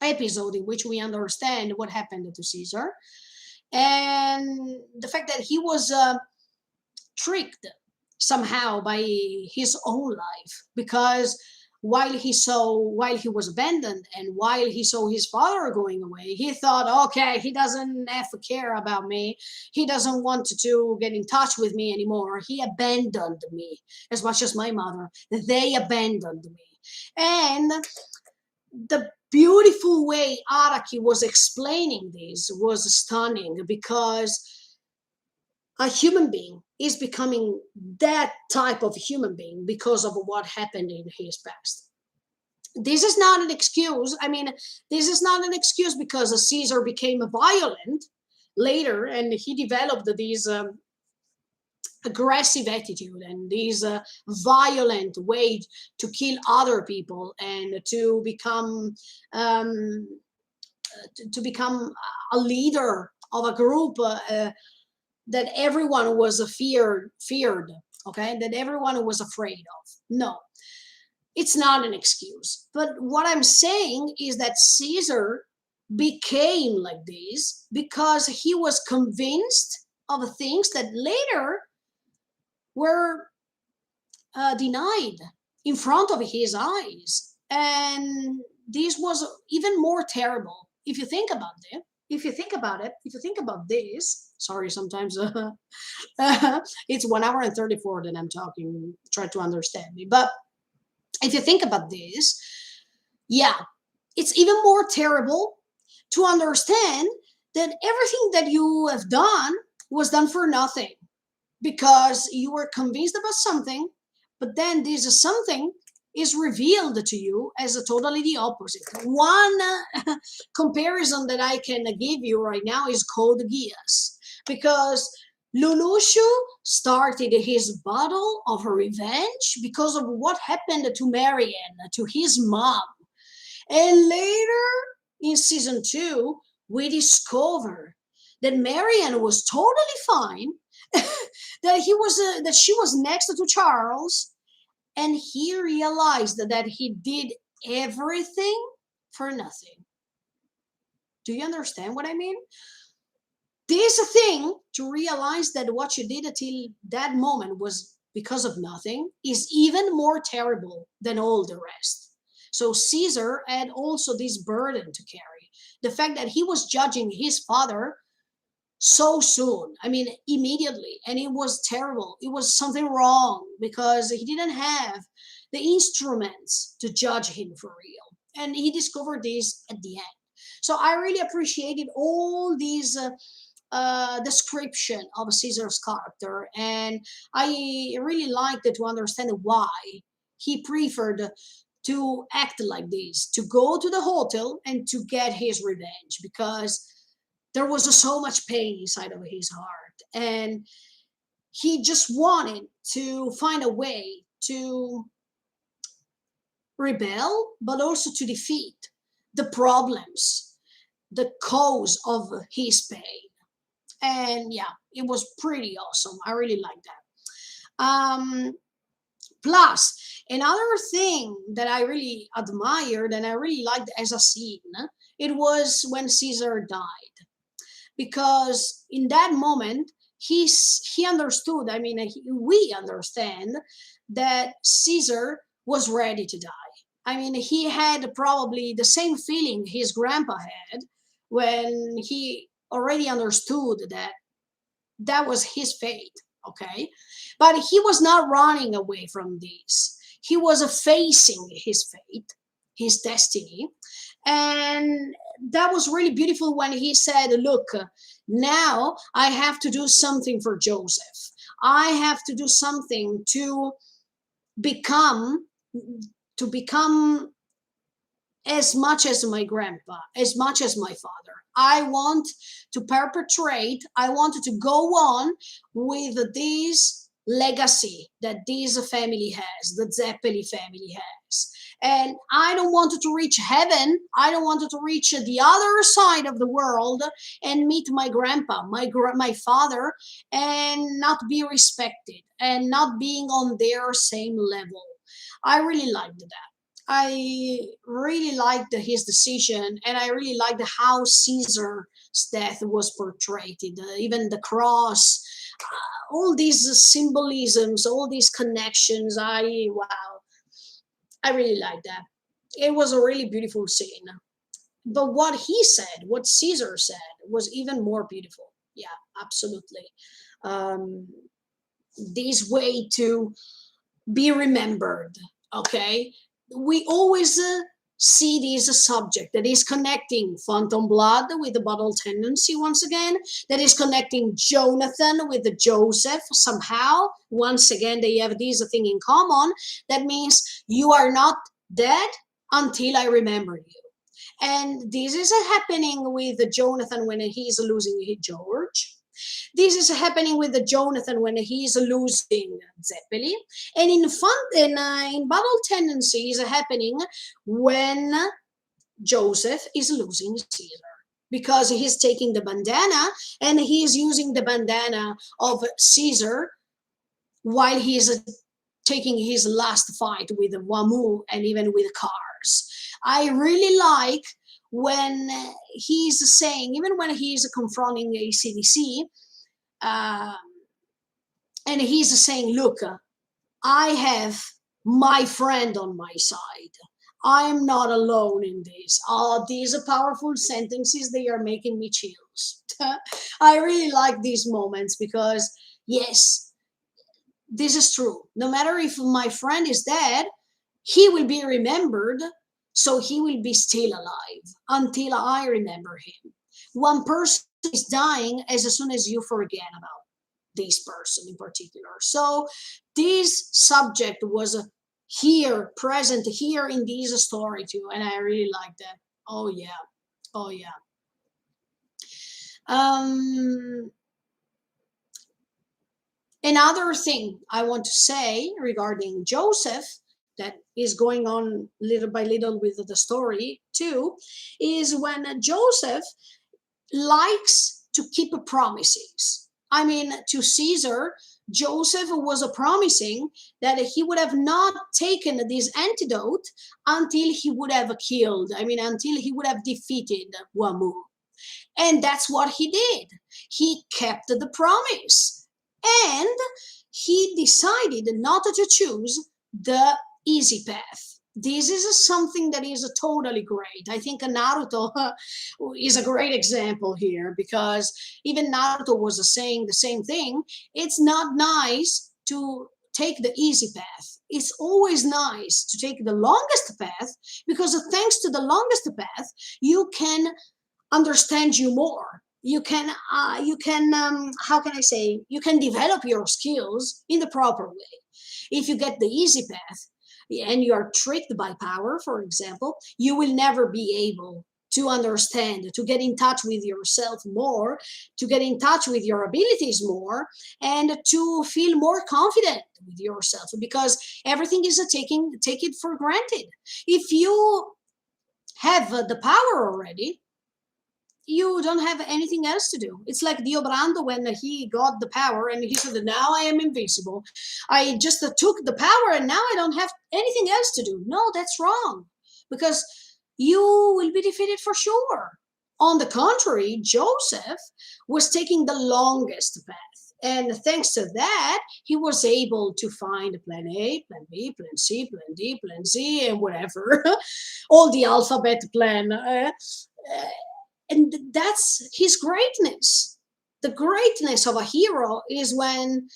episode in which we understand what happened to Caesar and the fact that he was tricked somehow by his own life, because while he was abandoned and while he saw his father going away, he thought, okay, he doesn't have to care about me, he doesn't want to get in touch with me anymore, he abandoned me as much as my mother, they abandoned me. And the beautiful way Araki was explaining this was stunning, because a human being is becoming that type of human being because of what happened in his past. This is not an excuse. I mean, this is not an excuse because Caesar became violent later and he developed these aggressive attitude and this violent way to kill other people and um, to become a leader of a group that everyone was feared, okay, that everyone was afraid of. No, it's not an excuse. But what I'm saying is that Caesar became like this because he was convinced of things that later were denied in front of his eyes. And this was even more terrible if you think about it. If you think about it, if you think about this, sorry, sometimes it's 1 hour and 34 that I'm talking, try to understand me. But if you think about this, yeah, it's even more terrible to understand that everything that you have done was done for nothing because you were convinced about something, but then this is something is revealed to you as a totally the opposite. One comparison that I can give you right now is Code Geass, because Lelouch started his battle of revenge because of what happened to Marianne, to his mom. And later in season 2, we discover that Marianne was totally fine, that she was next to Charles, and he realized that he did everything for nothing. Do you understand what I mean? This thing, to realize that what you did until that moment was because of nothing, is even more terrible than all the rest. So Caesar had also this burden to carry. The fact that he was judging his father so soon, I mean, immediately, and it was terrible. It was something wrong because he didn't have the instruments to judge him for real. And he discovered this at the end. So I really appreciated all these description of Caesar's character, and I really liked to understand why he preferred to act like this, to go to the hotel and to get his revenge, because there was so much pain inside of his heart, and he just wanted to find a way to rebel, but also to defeat the problems, the cause of his pain. And yeah, it was pretty awesome. I really like that. Plus, another thing that I really admired and I really liked as a scene, it was when Caesar died, because in that moment he understood. I mean, we understand that Caesar was ready to die. I mean, he had probably the same feeling his grandpa had when he already understood that that was his fate, okay? But he was not running away from this. He was facing his fate, his destiny. And that was really beautiful when he said, look, now I have to do something for Joseph. I have to do something to become as much as my grandpa, as much as my father. I want to perpetrate, I wanted to go on with this legacy that this family has, the Zeppeli family has. And I don't want to reach heaven. I don't want to reach the other side of the world and meet my grandpa, my father, and not be respected and not being on their same level. I really liked that. I really liked his decision, and I really liked how Caesar's death was portrayed. Even the cross, all these symbolisms, all these connections. Wow, I really liked that. It was a really beautiful scene. But what he said, what Caesar said, was even more beautiful. Yeah, absolutely. Um, this way to be remembered, okay? We always see this subject that is connecting Phantom Blood with the bottle tendency once again, that is connecting Jonathan with the Joseph somehow. Once again, they have this thing in common. That means you are not dead, until I remember you. And this is happening with Jonathan when he's losing George. This is happening with Jonathan when he's losing Zeppeli. And in Battle Tendency is happening when Joseph is losing Caesar. Because he's taking the bandana and he's using the bandana of Caesar while he's taking his last fight with Wamu and even with cars. I really like when he's saying, even when he's confronting ACDC, and he's saying, look, I have my friend on my side. I'm not alone in this. Oh, these are powerful sentences. They are making me chills. I really like these moments because, yes, this is true. No matter if my friend is dead, he will be remembered, so he will be still alive until I remember him. One person is dying as soon as you forget about this person in particular. So this subject was here, present here in this story too, and I really like that. Oh yeah, oh yeah. Another thing I want to say regarding Joseph that is going on little by little with the story too is when Joseph likes to keep promises. I mean, to Caesar, Joseph was promising that he would have not taken this antidote until he would have killed, until he would have defeated Wamu. And that's what he did. He kept the promise. And he decided not to choose the easy path. This is something that is totally great. I think Naruto is a great example here because even Naruto was saying the same thing. It's not nice to take the easy path. It's always nice to take the longest path because thanks to the longest path, you can understand you more. You can how can I say, you can develop your skills in the proper way. If you get the easy path and you are tricked by power, for example, you will never be able to understand, to get in touch with yourself more, to get in touch with your abilities more, and to feel more confident with yourself because everything is take it for granted. If you have the power already, you don't have anything else to do. It's like Dio Brando when he got the power and he said, now I am invincible. I just took the power and now I don't have anything else to do. No, that's wrong because you will be defeated for sure. On the contrary, Joseph was taking the longest path. And thanks to that, he was able to find plan A, plan B, plan C, plan D, plan Z, and whatever, all the alphabet plan. And that's his greatness. The greatness of a hero is when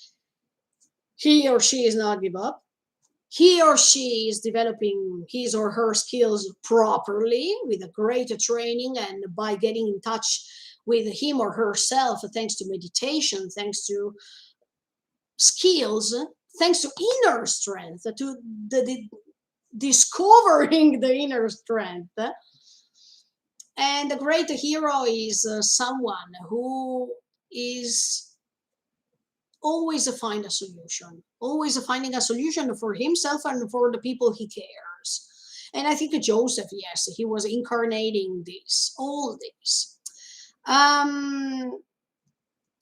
he or she is not give up. He or she is developing his or her skills properly with a great training and by getting in touch with him or herself, thanks to meditation, thanks to skills, thanks to inner strength, to the discovering the inner strength. And the great hero is someone who is always finding a solution, always finding a solution for himself and for the people he cares. And I think Joseph, yes, he was incarnating this, all this.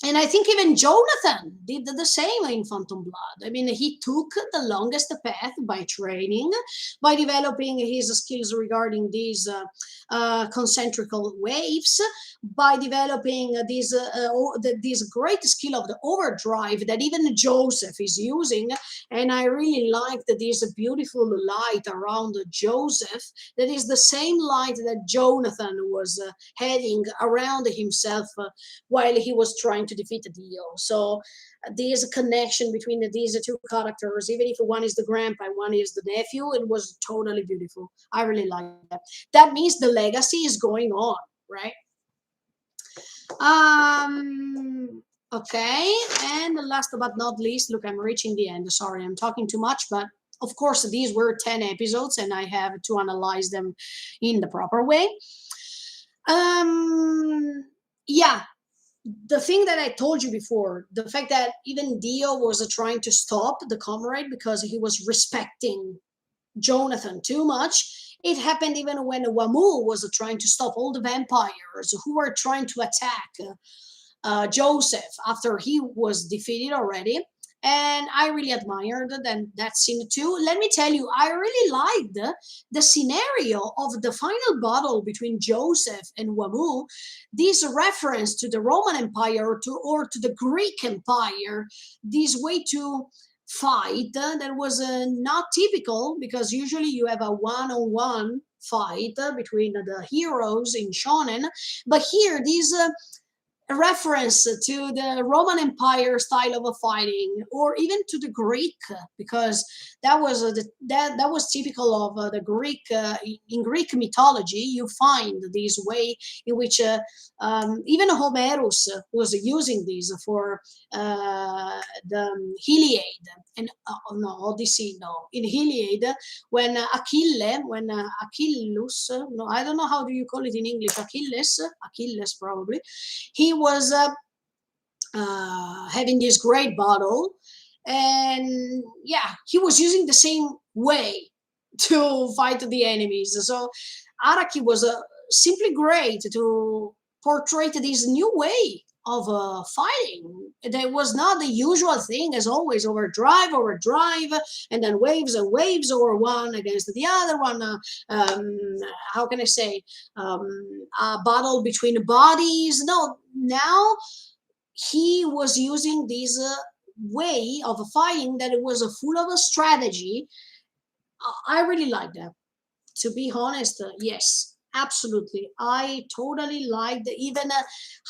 And I think even Jonathan did the same in Phantom Blood. I mean, he took the longest path by training, by developing his skills regarding these concentrical waves, by developing this great skill of the overdrive that even Joseph is using. And I really liked this beautiful light around Joseph that is the same light that Jonathan was having around himself while he was trying to defeat Dio. So there's a connection between these two characters, even if one is the grandpa and one is the nephew. It was totally beautiful. I really like that. That means the legacy is going on, right? Okay, and last but not least, look, I'm reaching the end. Sorry, I'm talking too much, but Of course, these were 10 episodes, and I have to analyze them in the proper way. Um, yeah, the thing that I told you before, the fact that even Dio was trying to stop the comrade because he was respecting Jonathan too much. It happened even when Wamu was trying to stop all the vampires who were trying to attack Joseph after he was defeated already. And I really admired that scene too. Let me tell you, I really liked the scenario of the final battle between Joseph and Wamu. This reference to the Roman Empire or to the Greek Empire, this way to fight that was not typical, because usually you have a one-on-one fight between the heroes in shonen, but here this a reference to the Roman Empire style of a fighting, or even to the Greek, because that was typical of the Greek. In Greek mythology, you find this way in which even Homerus was using this for the Iliad and no Odyssey, no, in Iliad when Achilles, no, I don't know how do you call it in English, Achilles probably, he was having this great battle, and yeah, he was using the same way to fight the enemies. So Araki was simply great to portray this new way of fighting. That was not the usual thing, as always, overdrive, and then waves and waves, or one against the other one. How can I say? A battle between bodies. No, now he was using this way of fighting that it was full of a strategy. I really like that. To be honest, yes, absolutely. I totally liked even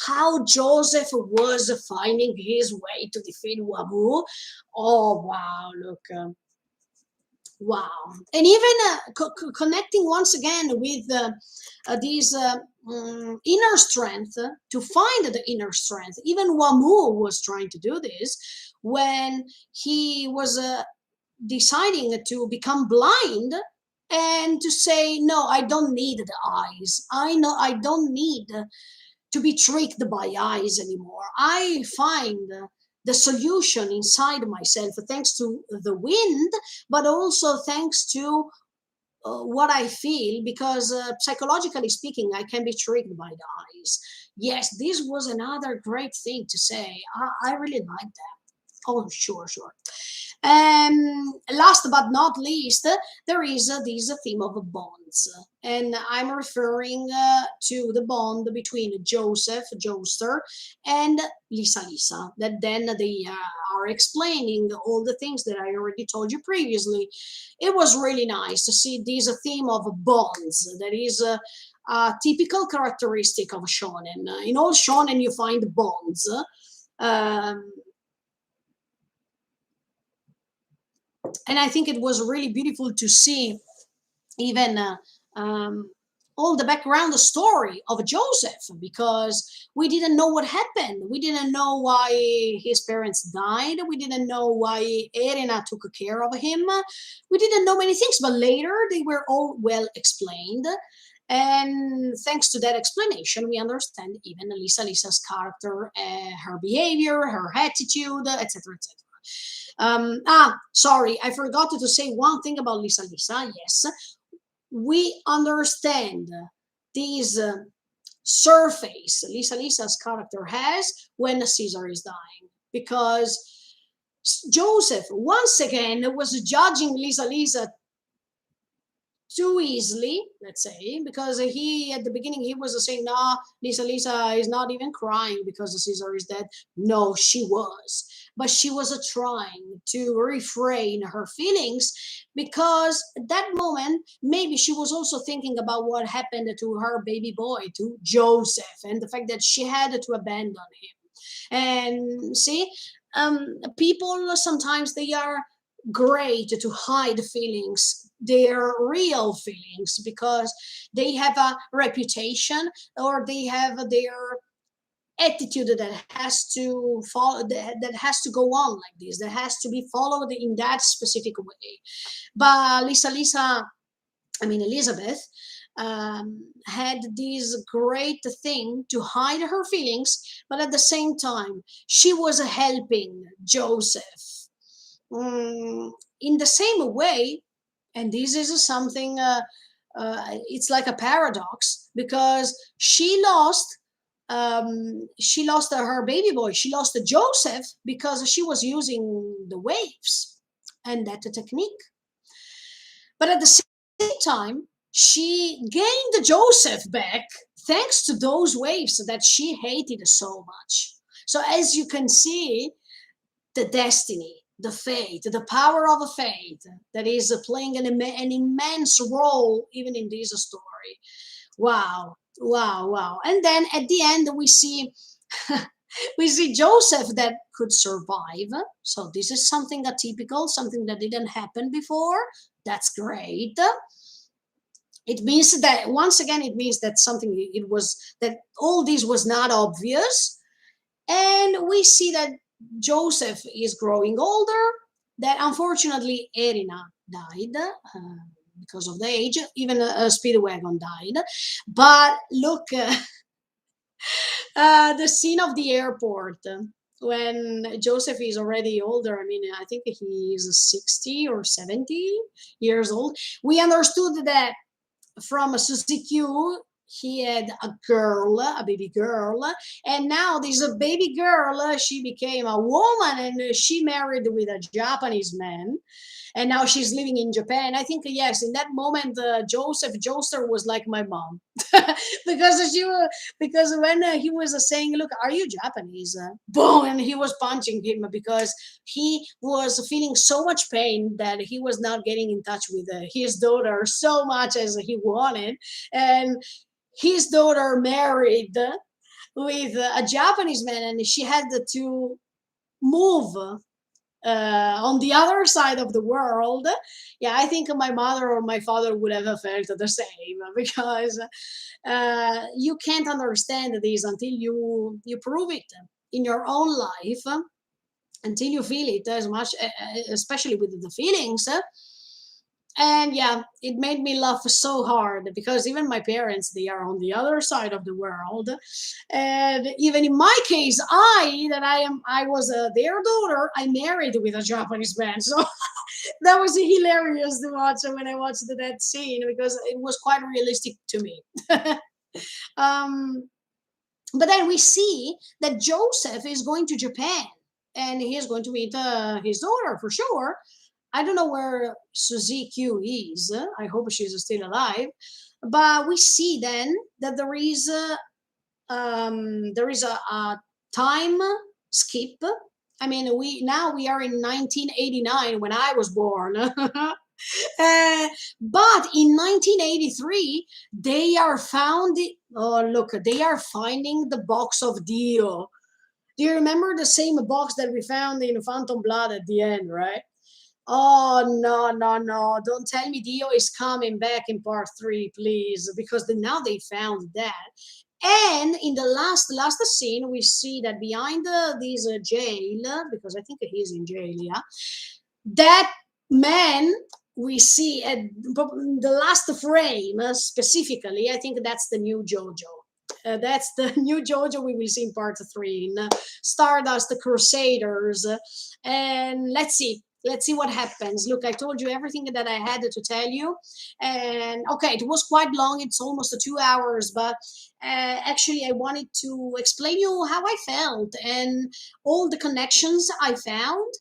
how Joseph was finding his way to defeat Wabu. Oh, wow, look. Wow. And even connecting once again with these inner strength, to find the inner strength. Even Wamu was trying to do this when he was deciding to become blind, and to say, no, I don't need the eyes. I know I don't need to be tricked by eyes anymore. I find the solution inside myself, thanks to the wind, but also thanks to what I feel, because psychologically speaking, I can be tricked by the eyes. Yes, this was another great thing to say. I really like that. Oh, sure, sure. Last but not least, there is this theme of bonds, and I'm referring to the bond between Joseph, Joester, and Lisa. That then they are explaining all the things that I already told you previously. It was really nice to see this theme of bonds. That is a typical characteristic of shonen. In all shonen, you find bonds. Um, and I think it was really beautiful to see even um, all the background story of Joseph, because we didn't know what happened. We didn't know why his parents died. We didn't know why Erina took care of him. We didn't know many things, but later they were all well explained. And thanks to that explanation, we understand even Lisa's character, her behavior, her attitude, etc., etc. Sorry, I forgot to say one thing about Lisa. Yes, we understand this surface Lisa's character has when Caesar is dying, because Joseph once again was judging Lisa too easily, let's say, because he at the beginning he was saying, "Nah, Lisa is not even crying because Caesar is dead." No, she was, but she was trying to refrain her feelings, because at that moment maybe she was also thinking about what happened to her baby boy, to Joseph, and the fact that she had to abandon him. And see, people sometimes they are great to hide feelings, their real feelings, because they have a reputation, or they have their attitude that has to follow, that has to go on like this, that has to be followed in that specific way. But Elizabeth, had this great thing to hide her feelings, but at the same time, she was helping Joseph. In the same way, and this is something, it's like a paradox, because she lost her baby boy, she lost Joseph because she was using the waves and that technique. But at the same time, she gained Joseph back thanks to those waves that she hated so much. So as you can see, the destiny, the fate, the power of a fate that is playing an immense role even in this story. Wow, wow, wow. And then at the end we see we see Joseph that could survive. So this is something atypical, something that didn't happen before. That's great. It means that once again, it means that something, it was that all this was not obvious. And we see that Joseph is growing older, that unfortunately Erina died, because of the age. Even Speedwagon died. But look, the scene of the airport, when Joseph is already older. I mean, I think he is 60 or 70 years old. We understood that from Suzy Q, he had a girl, a baby girl, and now this baby girl, she became a woman, and she married with a Japanese man, and now she's living in Japan. I think, yes, in that moment, Joseph Joestar was like my mom, because because when he was saying, "Look, are you Japanese?" Boom, and he was punching him because he was feeling so much pain that he was not getting in touch with his daughter so much as he wanted, and his daughter married with a Japanese man, and she had to move on the other side of the world. Yeah, I think my mother or my father would have felt the same, because you can't understand this until you prove it in your own life, until you feel it as much, especially with the feelings. And yeah, it made me laugh so hard, because even my parents, they are on the other side of the world, and even in my case, I was their daughter, I married with a Japanese man. So that was hilarious to watch when I watched that scene, because it was quite realistic to me. um, but then we see that Joseph is going to Japan, and he is going to meet his daughter for sure. I don't know where Suzy Q is. I hope she's still alive. But we see then that there is a time skip. I mean, we are in 1989 when I was born. But in 1983, they are found. Oh, look, they are finding the box of Dio. Do you remember the same box that we found in Phantom Blood at the end, right? Oh, no, no, no! Don't tell me Dio is coming back in part 3, please, because now they found that. And in the last scene, we see that behind this jail, because I think he's in jail, yeah, that man we see at the last frame, specifically, I think that's the new JoJo. That's the new JoJo we will see in part 3 in Stardust Crusaders. And let's see what happens. Look, I told you everything that I had to tell you, and okay, it was quite long. It's almost 2 hours, but actually, I wanted to explain you how I felt and all the connections I found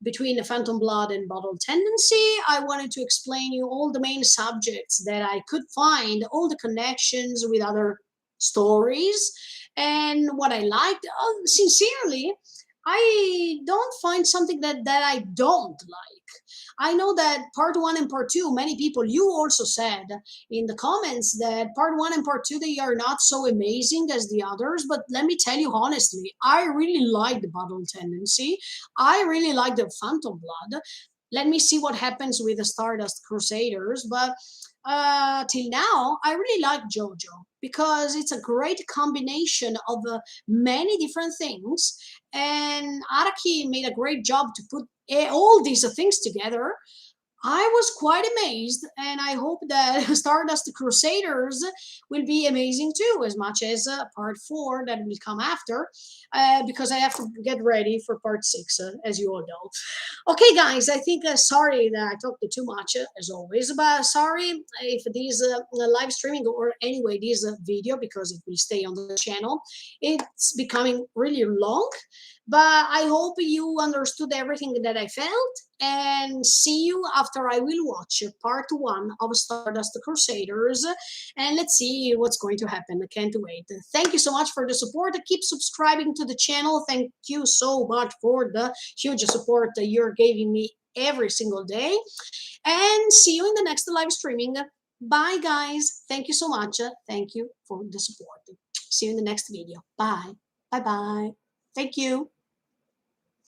between the Phantom Blood and Bottle Tendency. I wanted to explain you all the main subjects that I could find, all the connections with other stories, and what I liked. Sincerely, I don't find something that I don't like. I know that part 1 and part 2, many people, you also said in the comments that part 1 and part 2, they are not so amazing as the others. But let me tell you honestly, I really like the Bottle Tendency. I really like the Phantom Blood. Let me see what happens with the Stardust Crusaders. But till now, I really like JoJo because it's a great combination of many different things, and Araki made a great job to put all these things together. I was quite amazed, and I hope that Stardust Crusaders will be amazing too, as much as part four that will come after, because I have to get ready for part six, as you all know. Okay, guys, I think sorry that I talked too much, as always, but sorry if this live streaming or anyway this video, because it will stay on the channel, it's becoming really long. But I hope you understood everything that I felt, and see you after I will watch part one of Stardust Crusaders, and let's see what's going to happen. I can't wait. Thank you so much for the support. Keep subscribing to the channel. Thank you so much for the huge support that you're giving me every single day, and see you in the next live streaming. Bye, guys. Thank you so much. Thank you for the support. See you in the next video. Bye. Bye bye. Thank you.